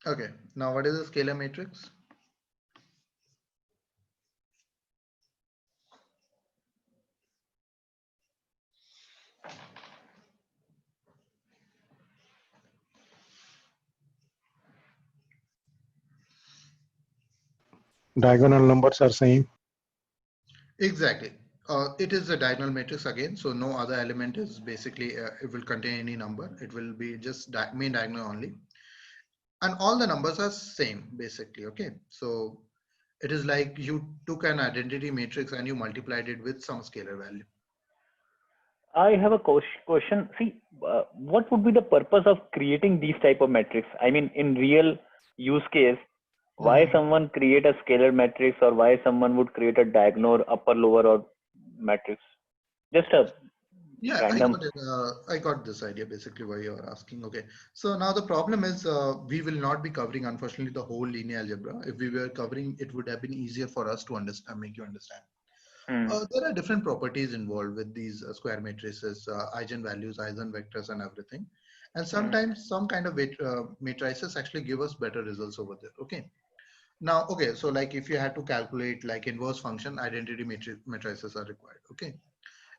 Okay, now what is a scalar matrix? Diagonal numbers are same. Exactly. It is a diagonal matrix again, so no other element is basically, it will contain any number. It will be just main diagonal only. And all the numbers are same basically, okay? So it is like you took an identity matrix and you multiplied it with some scalar value. I have a question. See, what would be the purpose of creating these type of metrics? I mean, in real use case, why someone create a scalar matrix, or why someone would create a diagonal upper lower or matrix? Just a Yeah, random. I got this idea basically why you're asking. Okay, so now the problem is we will not be covering, unfortunately, the whole linear algebra. If we were covering, it would have been easier for us to understand, make you understand. There are different properties involved with these square matrices, eigenvalues, eigenvectors, and everything. And sometimes some kind of matrices actually give us better results over there. Okay. Now, okay, so like if you had to calculate like inverse function, identity matrices are required. Okay.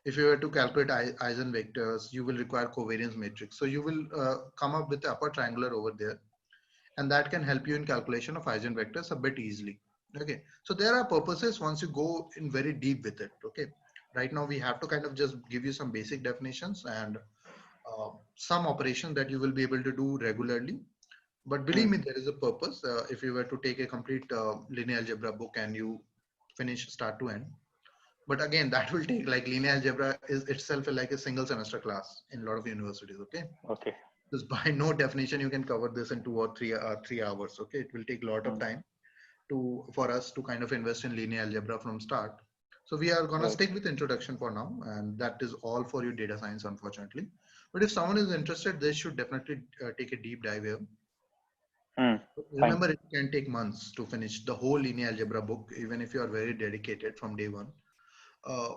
If you were to calculate eigenvectors, you will require covariance matrix. So you will come up with the upper triangular over there, and that can help you in calculation of eigenvectors a bit easily. Okay, so there are purposes once you go in very deep with it. Okay, right now we have to kind of just give you some basic definitions and some operation that you will be able to do regularly. But believe me, there is a purpose. If you were to take a complete linear algebra book and you finish start to end, but again, that will take, like, linear algebra is itself like a single semester class in a lot of universities. Okay. Okay. Because by no definition you can cover this in 2 or 3 hours. Okay, it will take a lot of time for us to kind of invest in linear algebra from start. So we are going to stick with introduction for now, and that is all for you data science, unfortunately. But if someone is interested, they should definitely take a deep dive here. Remember, it can take months to finish the whole linear algebra book, even if you are very dedicated from day one.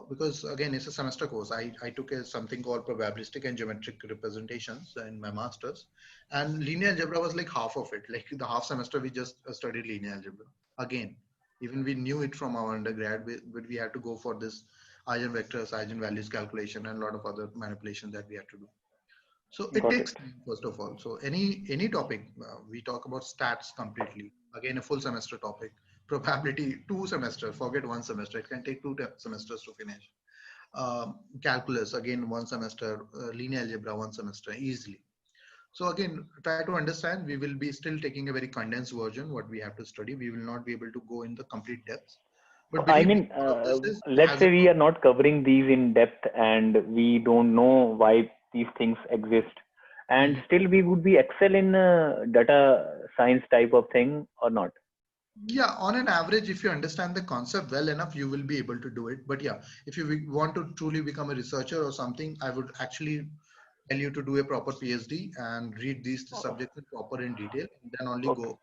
because again, it's a semester course. I took something called probabilistic and geometric representations in my master's, and linear algebra was like half of it. Like the half semester, we just studied linear algebra. Again, even we knew it from our undergrad, but we had to go for this eigenvectors, eigenvalues calculation, and a lot of other manipulations that we had to do. So it Got takes it. time, first of all. So any topic, we talk about stats completely. Again, a full semester topic. Probability 2 semesters. Forget 1 semester. It can take two semesters to finish. Calculus again 1 semester. Linear algebra 1 semester easily. So again, try to understand. We will be still taking a very condensed version. What we have to study. We will not be able to go in the complete depths. But I believe me, mean, all of this is let's as say a we are not covering these in depth and we don't know why these things exist, and still we would be excel in data science type of thing or not. yeah, on an average, if you understand the concept well enough, you will be able to do it. But yeah, if you want to truly become a researcher or something, I would actually tell you to do a proper PhD and read these subjects in proper in detail, and then only Okay. go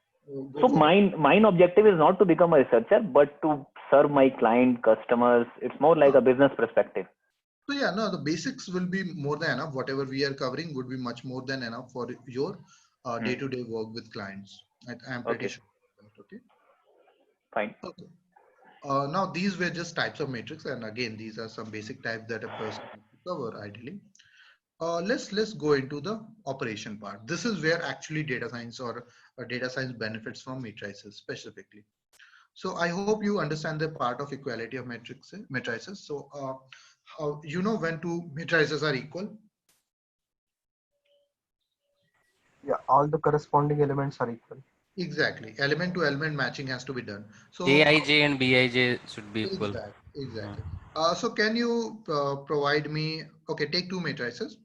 So forward. mine objective is not to become a researcher, but to serve my client customers. It's more like a business perspective. So yeah, no, the basics will be more than enough. Whatever we are covering would be much more than enough for your day-to-day work with clients. I'm pretty Okay, sure. Okay. fine. Okay. Now these were just types of matrix, and again, these are some basic types that a person has to cover ideally. Let's go into the operation part. This is where actually data science or data science benefits from matrices specifically. So I hope you understand the part of equality of matrices. So how you know when two matrices are equal? Yeah, all the corresponding elements are equal. Exactly. Element to element matching has to be done. So Aij and Bij should be equal. exactly. So can you provide me? Okay, take two matrices.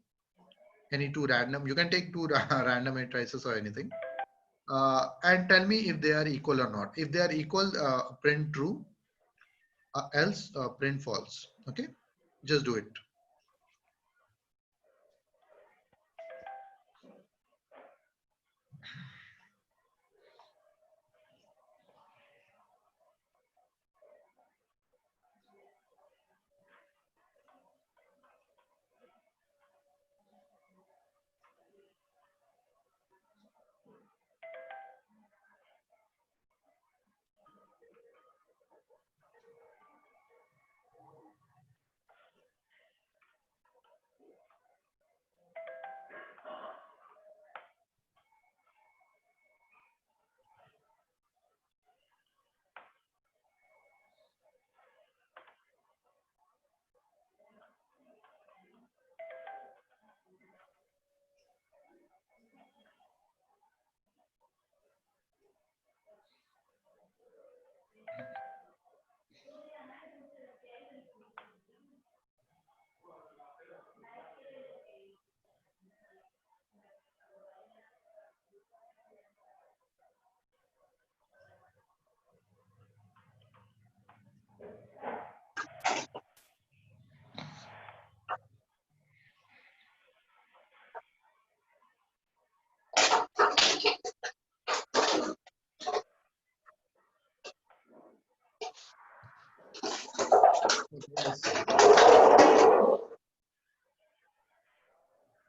Any two random. You can take two random matrices or anything. And tell me if they are equal or not. If they are equal, print true. Else, print false. Okay, just do it.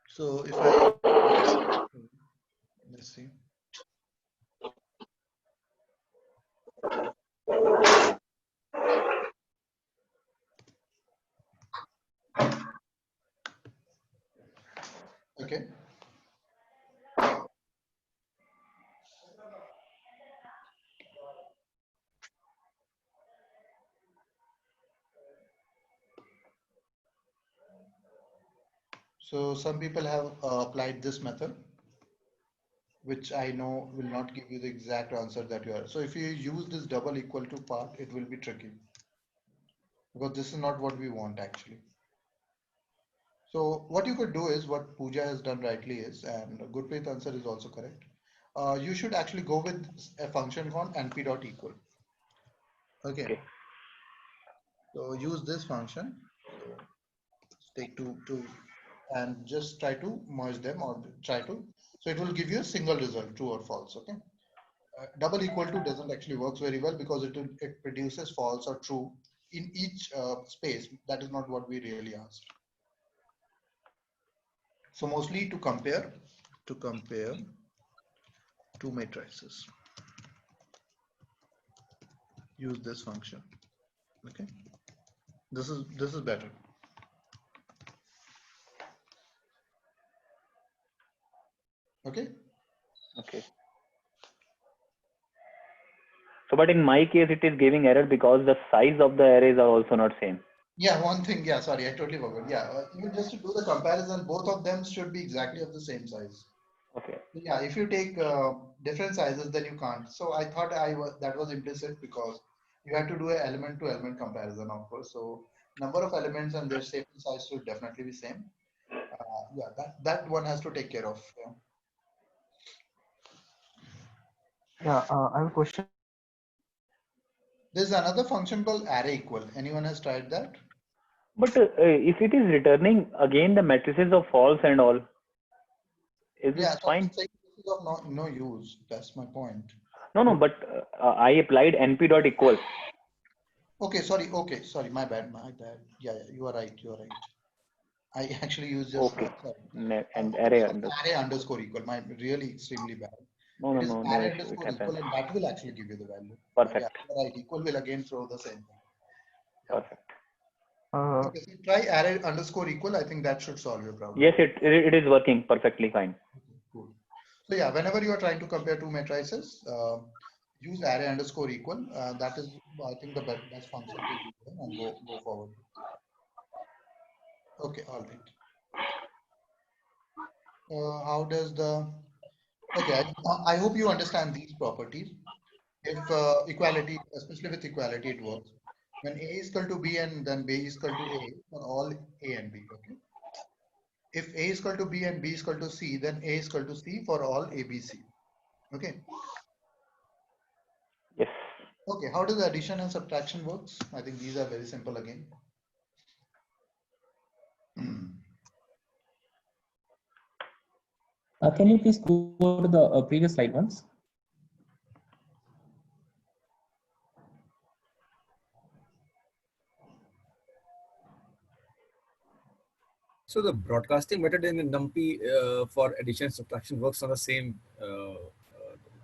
So if I let's see. Okay. So some people have applied this method, which I know will not give you the exact answer that you are. So if you use this double equal to part, it will be tricky because this is not what we want actually. So what you could do is what Pooja has done rightly is, and Gurpreet answer is also correct. You should actually go with a function called np.equal. Okay. So use this function. So take two and just try to merge them or try to. So it will give you a single result, true or false. Okay. Double equal to doesn't actually works very well because it produces false or true in each space. That is not what we really asked. So mostly to compare two matrices. Use this function. Okay, this is better. Okay. Okay. So, but in my case, it is giving error because the size of the arrays are also not same. Yeah, one thing. Yeah, sorry, I totally forgot. Yeah, even just to do the comparison, both of them should be exactly of the same size. Okay. Yeah, if you take different sizes, then you can't. So I thought that was implicit because you have to do an element to element comparison, of course. So number of elements and their shape and size should definitely be same. Yeah, that one has to take care of. Yeah. Yeah, I have a question. There's another function called array equal. Anyone has tried that? But if it is returning again the matrices of false and all, is Yeah, it so I'm fine? saying this is of no use. That's my point. No, but I applied np.equal. Okay, sorry. Okay, sorry. My bad. Yeah, you are right. You are right. I actually use just Okay. And okay, array sorry, underscore. array underscore equal. My really extremely bad. No It is no array issue. It underscore happens. equal, and that will actually give you the value. Yeah, Perfect. you're right. Equal will again throw the same thing. Yeah. Perfect. Okay, so try array underscore equal. I think that should solve your problem. Yes, it is working perfectly fine. Cool. So yeah, whenever you are trying to compare two matrices, use array underscore equal. That is, I think, the best function to use and go forward. Okay, all right. How does the okay? I hope you understand these properties. If equality, especially with equality, it works. When A is equal to B and then B is equal to A for all A and B. Okay. If A is equal to B and B is equal to C, then A is equal to C for all A, B, C. Okay. Yes. Okay. How does addition and subtraction works? I think these are very simple again. Can you please go to the previous slide once? So the broadcasting method in NumPy for addition and subtraction works on the same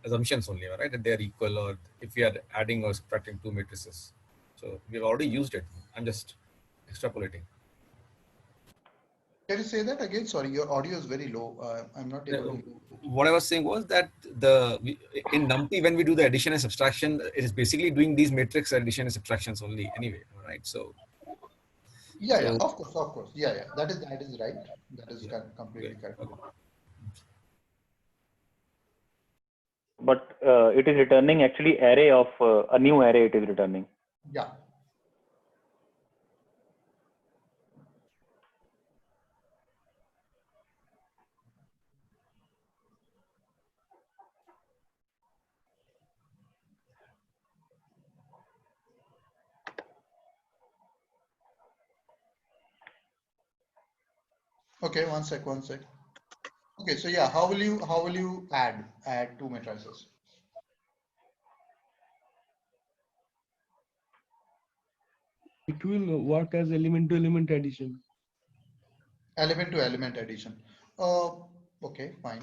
assumptions only, right? That they are equal, or if we are adding or subtracting two matrices. So we've already used it. I'm just extrapolating. Can you say that again? Sorry, your audio is very low. I'm not able to. What I was saying was that in NumPy, when we do the addition and subtraction, it is basically doing these matrix addition and subtractions only anyway, right? So Yeah, of course. Yeah. That is right. That is completely correct. Okay. But it is returning actually array of a new array. It is returning. Yeah. Okay, one sec. Okay, so yeah, how will you add two matrices? It will work as element to element addition. Element to element addition. Okay, fine.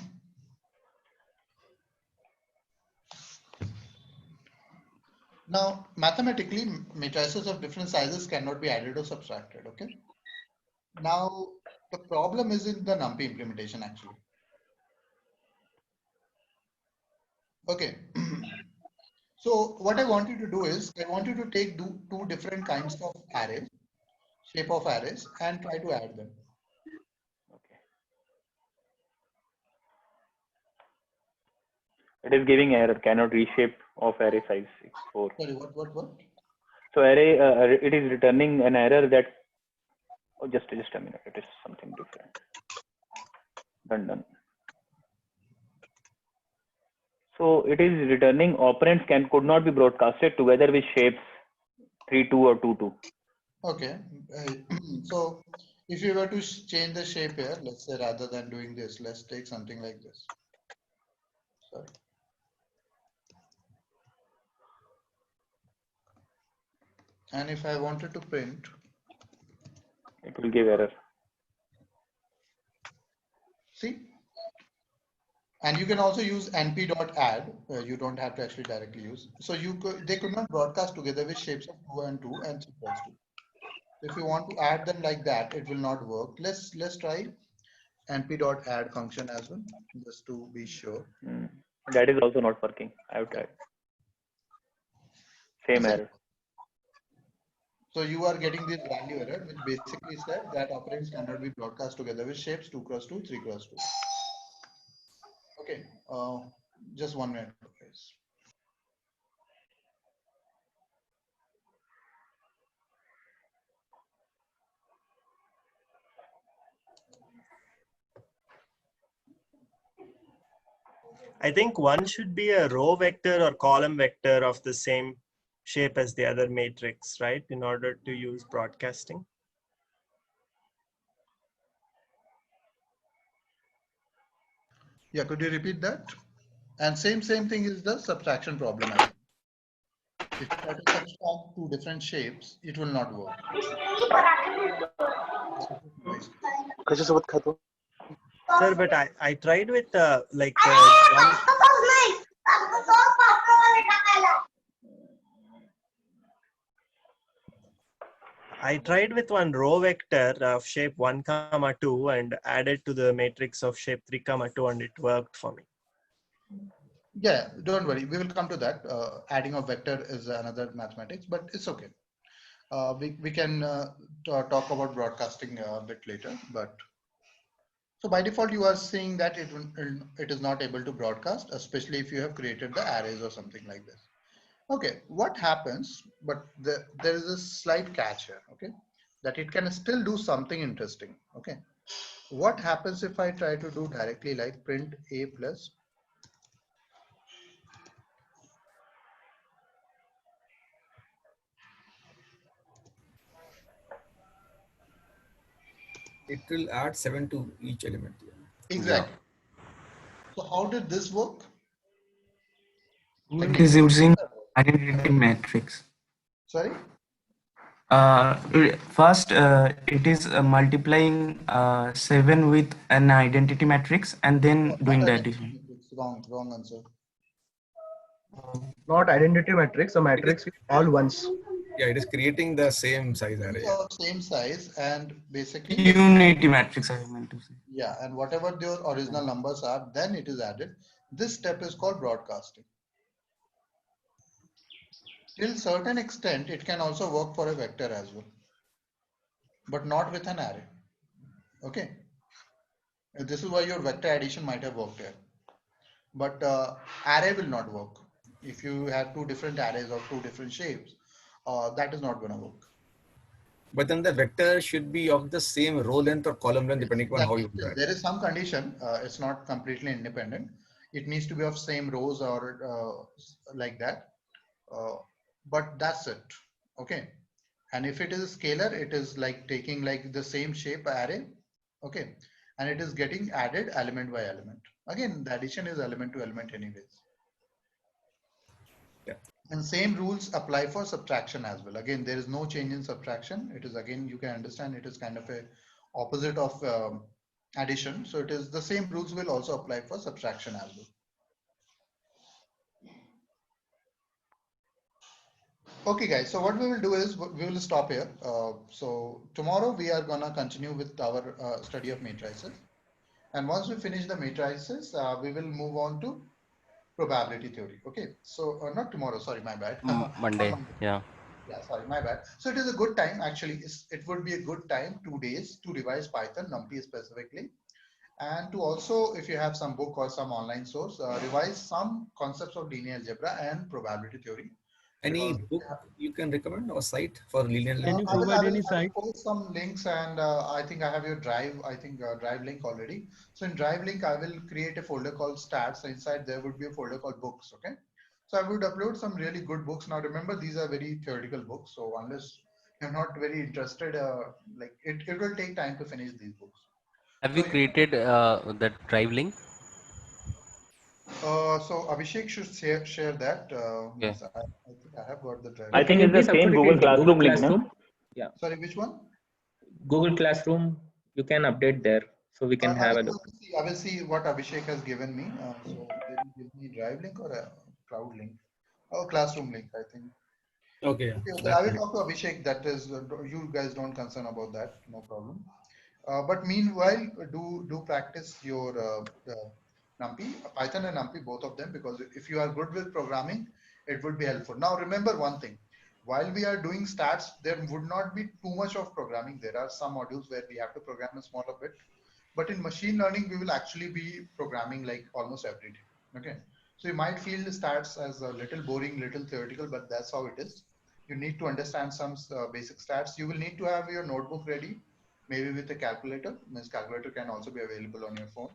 Now, mathematically, matrices of different sizes cannot be added or subtracted. Okay. Now, the problem is in the NumPy implementation actually. Okay. So what I want you to do is I want you to take two different kinds of arrays, shape of arrays, and try to add them. It is giving error. Cannot reshape of array size 4. Sorry, what? So array it is returning an error that. Oh, just a minute. It is something different. Done. So it is returning operands could not be broadcasted together with shapes 3-2 or 2-2. Okay. So if you were to change the shape here, let's say rather than doing this, let's take something like this. Sorry. And if I wanted to print, it will give error. see, and you can also use np.add. You don't have to actually directly use. So they could not broadcast together with shapes of 2 and 2 and 3 plus 2. If you want to add them like that, it will not work. Let's try np.add function as well, just to be sure. That is also not working. I have tried. Same error. So you are getting this value error, which basically said that operands cannot be broadcast together with shapes 2 cross 2, 3 cross 2. Okay, just 1 minute, guys. I think one should be a row vector or column vector of the same shape as the other matrix, right? In order to use broadcasting. Yeah, could you repeat that? And same thing is the subtraction problem. If you try to subtract 2 different shapes, it will not work. Sir, but I tried with I tried with one row vector of shape 1, 2 and added to the matrix of shape 3, 2 and it worked for me. Yeah, don't worry. We will come to that. Adding a vector is another mathematics, but it's okay. We can talk about broadcasting a bit later. But so by default, you are seeing that it is not able to broadcast, especially if you have created the arrays or something like this. Okay, what happens? But there is a slight catch here. Okay, that it can still do something interesting. Okay, what happens if I try to do directly like print a plus? It will add 7 to each element. Exactly. So how did this work? It is using identity matrix. Sorry? First, it is multiplying 7 with an identity matrix and then doing the addition. Wrong answer. Not identity matrix, a matrix with all ones. Yeah, it is creating the same size array. Same size and basically unity matrix, I meant to say. Yeah, and whatever your original numbers are, then it is added. This step is called broadcasting. Till certain extent, it can also work for a vector as well, but not with an array. Okay. This is why your vector addition might have worked here, but array will not work. If you have 2 different arrays of 2 different shapes, that is not going to work. But then the vector should be of the same row length or column length depending on how you do that. There is some condition. It's not completely independent. It needs to be of same rows or like that. But that's it. Okay. And if it is a scalar, it is like taking like the same shape array. Okay. And it is getting added element by element. Again, the addition is element to element anyways. Yeah. And same rules apply for subtraction as well. Again, there is no change in subtraction. It is, again, you can understand it is kind of a opposite of addition. So it is the same rules will also apply for subtraction as well. Okay, guys. So what we will do is we will stop here. So tomorrow we are gonna continue with our study of matrices. And once we finish the matrices, we will move on to probability theory. Okay, so not tomorrow, sorry, my bad. Monday. Yeah, sorry, my bad. So it is a good time, actually. It would be a good time, 2 days, to revise Python, NumPy specifically, and to also, if you have some book or some online source, revise some concepts of linear algebra and probability theory. Any book you can recommend or site for linear algebra? Can you provide any I site? will post some links, and I think I have your Drive. I think Drive link already. So in Drive link, I will create a folder called stats. Inside there would be a folder called books. Okay. So I would upload some really good books. Now remember, these are very theoretical books. So unless you're not very interested, like it will take time to finish these books. have you created that drive link? So Abhishek should share that. Okay. I think I have got the drive. I Can think you it's please the upload same it Google in Google Classroom link, no? Classroom? Yeah, Sorry, which one? Google Classroom. You can update there, so we can have a look. I will see what Abhishek has given me. So they will give me drive link or a cloud link. Oh, classroom link, I think. Okay. Okay, I will talk to Abhishek. That is, you guys don't concern about that. No problem. But meanwhile, do practice your NumPy, Python and NumPy, both of them, because if you are good with programming, it would be helpful. Now, remember one thing. While we are doing stats, there would not be too much of programming. There are some modules where we have to program a smaller bit. But in machine learning, we will actually be programming like almost every day. Okay. So you might feel the stats as a little boring, little theoretical, but that's how it is. You need to understand some basic stats. You will need to have your notebook ready, maybe with a calculator. Means calculator can also be available on your phone,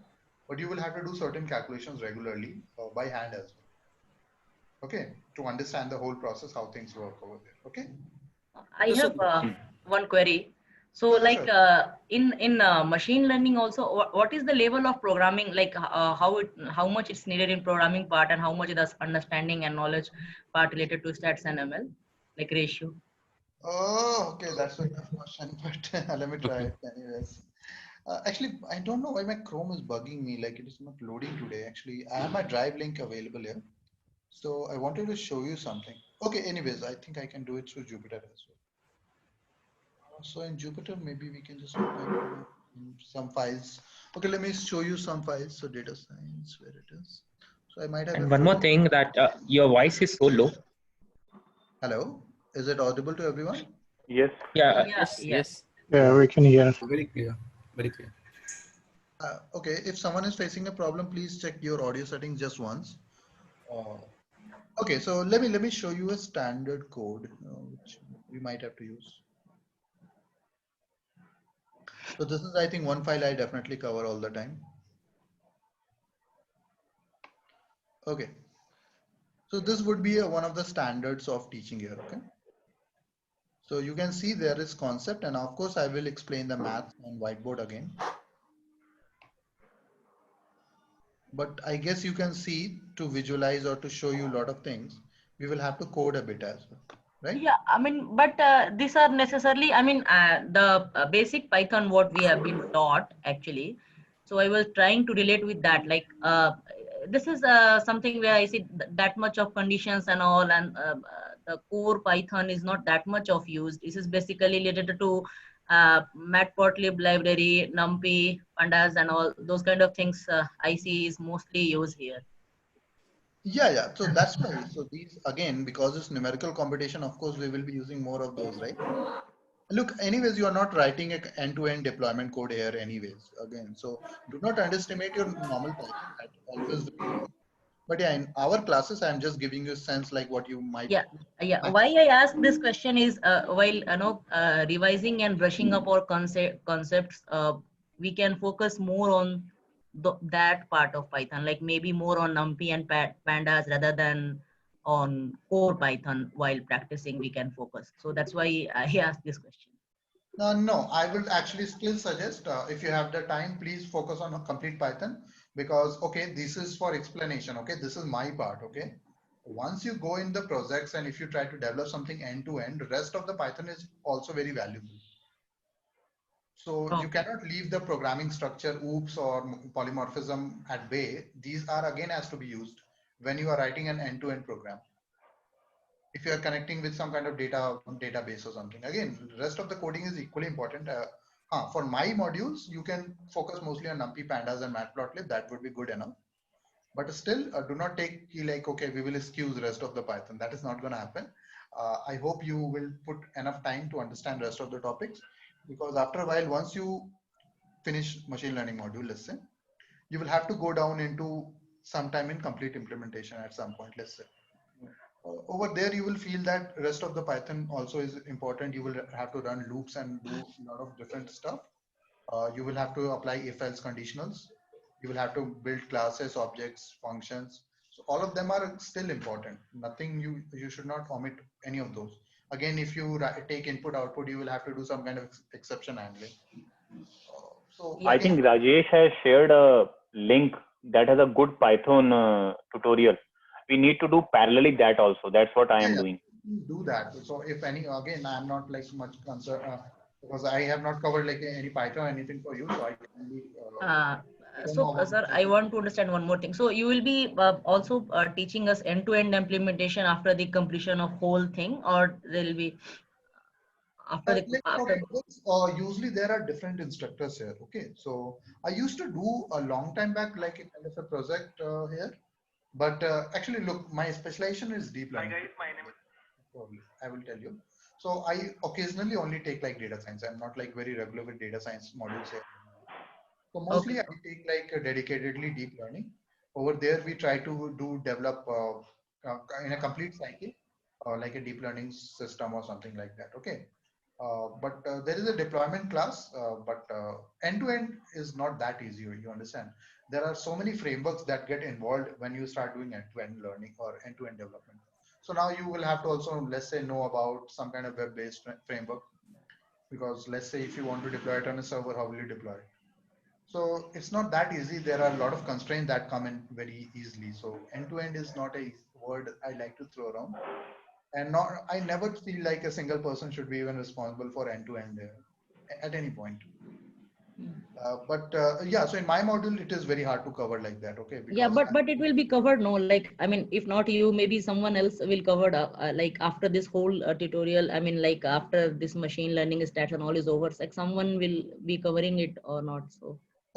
but you will have to do certain calculations regularly by hand as well. Okay, to understand the whole process, how things work over there. Okay. I have one query. So, like in machine learning, also, what is the level of programming? Like how much it's needed in programming part, and how much is understanding and knowledge part related to stats and ML, like ratio? Oh, okay, that's a tough question, but let me try it anyways. Actually, I don't know why my Chrome is bugging me. Like it is not loading today. Actually, I have my drive link available here. So I wanted to show you something. Okay, anyways, I think I can do it through Jupyter as well. So in Jupyter, maybe we can just open some files. Okay, let me show you some files. So data science, where it is. So I might have. And one more thing, that your voice is so low. Hello, is it audible to everyone? Yes. Yeah. Yes. Yeah, we can hear. Very clear. Very clear. Okay, if someone is facing a problem, please check your audio settings just once. Okay, so let me show you a standard code which we might have to use. So this is, I think, one file I definitely cover all the time. Okay, so this would be one of the standards of teaching here. Okay, so you can see there is concept, and of course I will explain the math on whiteboard again. But I guess you can see, to visualize or to show you a lot of things, we will have to code a bit as well, right? Yeah, I mean, but these are necessarily, I mean, the basic Python what we have been taught actually. So I was trying to relate with that. Like this is something where I see that much of conditions and all, and the core Python is not that much of used. This is basically related to Matplotlib library, NumPy, pandas, and all those kind of things. I see is mostly used here. Yeah. So that's why. So these, again, because it's numerical computation, of course, we will be using more of those, right? Look, anyways, you are not writing an end-to-end deployment code here anyways, again. So do not underestimate your normal Python. That always will be. But yeah, in our classes, I'm just giving you a sense like what you might. Yeah. Why I ask this question is while revising and brushing up our concepts, we can focus more on that part of Python, like maybe more on NumPy and pandas rather than on core Python. While practicing, we can focus. So that's why I asked this question. No, I would actually still suggest if you have the time, please focus on a complete Python, because, okay, this is for explanation. Okay, this is my part. Okay, once you go in the projects and if you try to develop something end to end, the rest of the Python is also very valuable. So you cannot leave the programming structure, OOPS or polymorphism at bay. These are again has to be used when you are writing an end-to-end program. If you are connecting with some kind of database or something, again, the rest of the coding is equally important. For my modules, you can focus mostly on NumPy, pandas, and Matplotlib. That would be good enough. But still, do not take like, okay, we will excuse the rest of the Python. That is not going to happen. I hope you will put enough time to understand the rest of the topics, because after a while, once you finish machine learning module, let's say, you will have to go down into sometime in complete implementation at some point, let's say. Over there, you will feel that rest of the Python also is important. You will have to run loops and do a lot of different stuff. You will have to apply if-else conditionals. You will have to build classes, objects, functions. So all of them are still important. Nothing you should not omit any of those. Again, if you take input output, you will have to do some kind of exception handling. So I think Rajesh has shared a link that has a good Python tutorial. We need to do parallelly that also. That's what I am doing. Do that. So if any, again, I'm not like much concerned because I have not covered like any Python or anything for you, so I can be. Sir, I want to understand one more thing. So you will be also teaching us end-to-end implementation after the completion of whole thing, or there will be after the Usually there are different instructors here. Okay, so I used to do a long time back like a kind of a project here, but actually look, my specialization is deep learning. I will tell you. So I occasionally only take like data science. I'm not like very regular with data science modules here. So mostly I take like a dedicatedly deep learning. Over there, we try to develop in a complete cycle, like a deep learning system or something like that. Okay. But there is a deployment class, but end-to-end is not that easy. You understand? There are so many frameworks that get involved when you start doing end-to-end learning or end-to-end development. So now you will have to also, let's say, know about some kind of web-based framework, because let's say if you want to deploy it on a server, how will you deploy it? So it's not that easy. There are a lot of constraints that come in very easily. So end-to-end is not a word I like to throw around. And not, I never feel like a single person should be even responsible for end-to-end at any point. Yeah, so in my module, it is very hard to cover like that. Okay. Yeah, but it will be covered. No, like, I mean, if not you, maybe someone else will cover like after this whole tutorial. I mean, like after this machine learning stats and all is over, like someone will be covering it or not.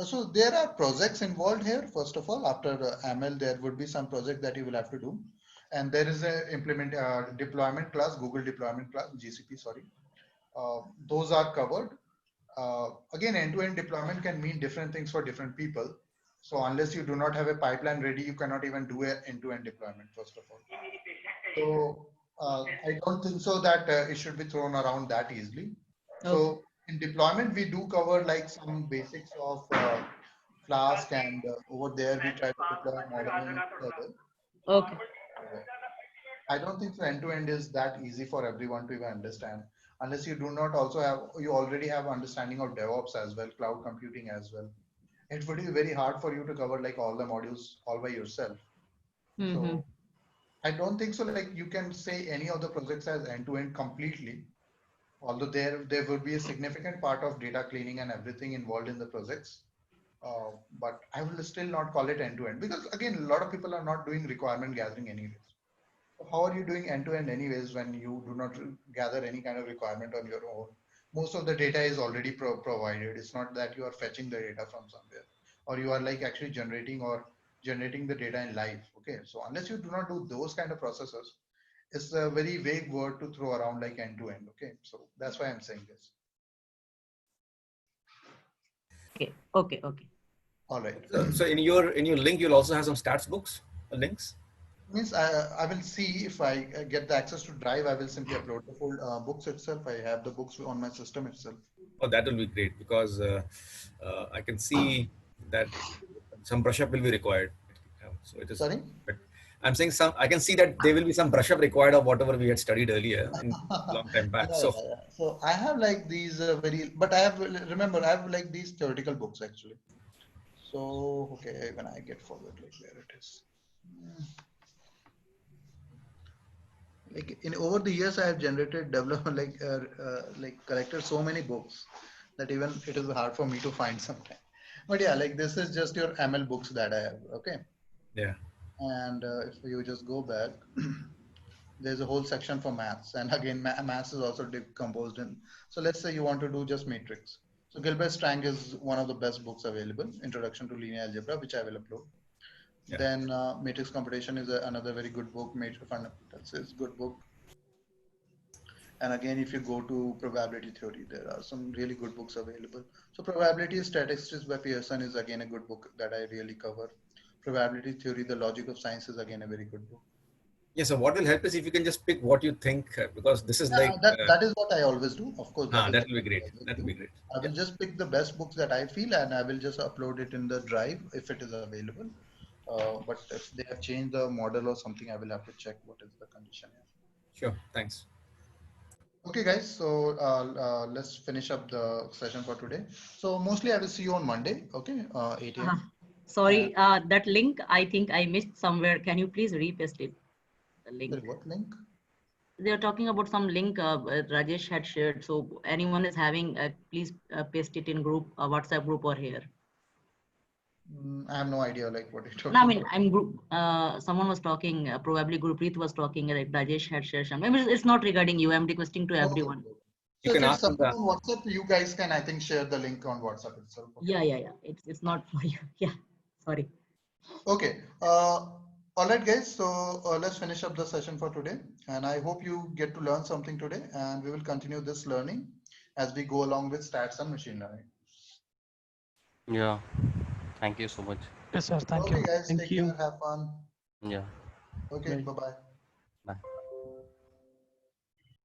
So there are projects involved here. First of all, after ML, there would be some project that you will have to do. And there is a deployment class, Google deployment class, GCP, sorry. Those are covered. Again, end-to-end deployment can mean different things for different people. So unless you do not have a pipeline ready, you cannot even do an end-to-end deployment, first of all. So I don't think so that it should be thrown around that easily. So in deployment, we do cover like some basics of Flask, and over there we try to deploy modeling further. Okay. I don't think so end-to-end is that easy for everyone to even understand, unless you do not also have, you already have understanding of DevOps as well, cloud computing as well. It would be very hard for you to cover like all the modules all by yourself. So I don't think so. Like you can say any of the projects as end-to-end completely, although there would be a significant part of data cleaning and everything involved in the projects. But I will still not call it end-to-end, because again, a lot of people are not doing requirement gathering anyways. How are you doing end-to-end anyways when you do not gather any kind of requirement on your own? Most of the data is already provided. It's not that you are fetching the data from somewhere, or you are like actually generating the data in live. Okay, so unless you do not do those kind of processes, it's a very vague word to throw around like end-to-end. Okay, so that's why I'm saying this. Okay. All right. So in your link, you'll also have some stats books, links. Means I will see if I get the access to Drive. I will simply upload the full books itself. I have the books on my system itself. Oh, that will be great, because I can see that some brush up will be required. So it is. Sorry? I'm saying I can see that there will be some brush up required of whatever we had studied earlier in long time back. So I have like these but I have, remember, I have like these theoretical books actually. So, okay, when I get forward, like where it is. Like over the years, I have generated, developed, like collected so many books that even it is hard for me to find something. But yeah, like this is just your ML books that I have. Okay. Yeah. And if you just go back, there's a whole section for maths, and again, maths is also decomposed in. So let's say you want to do just matrix. So Gilbert-Strang is one of the best books available. Introduction to Linear Algebra, which I will upload. Yeah. Then matrix computation is another very good book. Matrix fundamentals is good book. And again, if you go to probability theory, there are some really good books available. So probability statistics by Pearson is again a good book that I really cover. Probability theory, the logic of science is again a very good book. Yeah, so what will help is if you can just pick what you think, because this is like that is what I always do. Of course, that will be great. That will be great. I will just pick the best books that I feel, and I will just upload it in the Drive if it is available. But if they have changed the model or something, I will have to check what is the condition. Sure. Thanks. Okay, guys. So let's finish up the session for today. So mostly I will see you on Monday. Okay, 8 a.m. Sorry, that link I think I missed somewhere. Can you please repaste it? The link. Sorry, what link? They are talking about some link Rajesh had shared. So anyone is having, please paste it in group, WhatsApp group or here. I have no idea like what you're talking No, I mean, about. I'm group. Someone was talking, probably Gurpreet was talking, like Rajesh had shared some. I mean, it's not regarding you. I'm requesting to everyone. So if it's something on WhatsApp, you guys can, I think, share the link on WhatsApp itself. Okay? Yeah. It's not for you. Yeah, sorry. Okay. All right, guys. So let's finish up the session for today. And I hope you get to learn something today. And we will continue this learning as we go along with stats and machine learning. Yeah. Thank you so much. Yes, sir. Thank Okay, you. guys. Thank Take you. care. Have fun. Yeah. Okay. Bye. Bye-bye. Bye.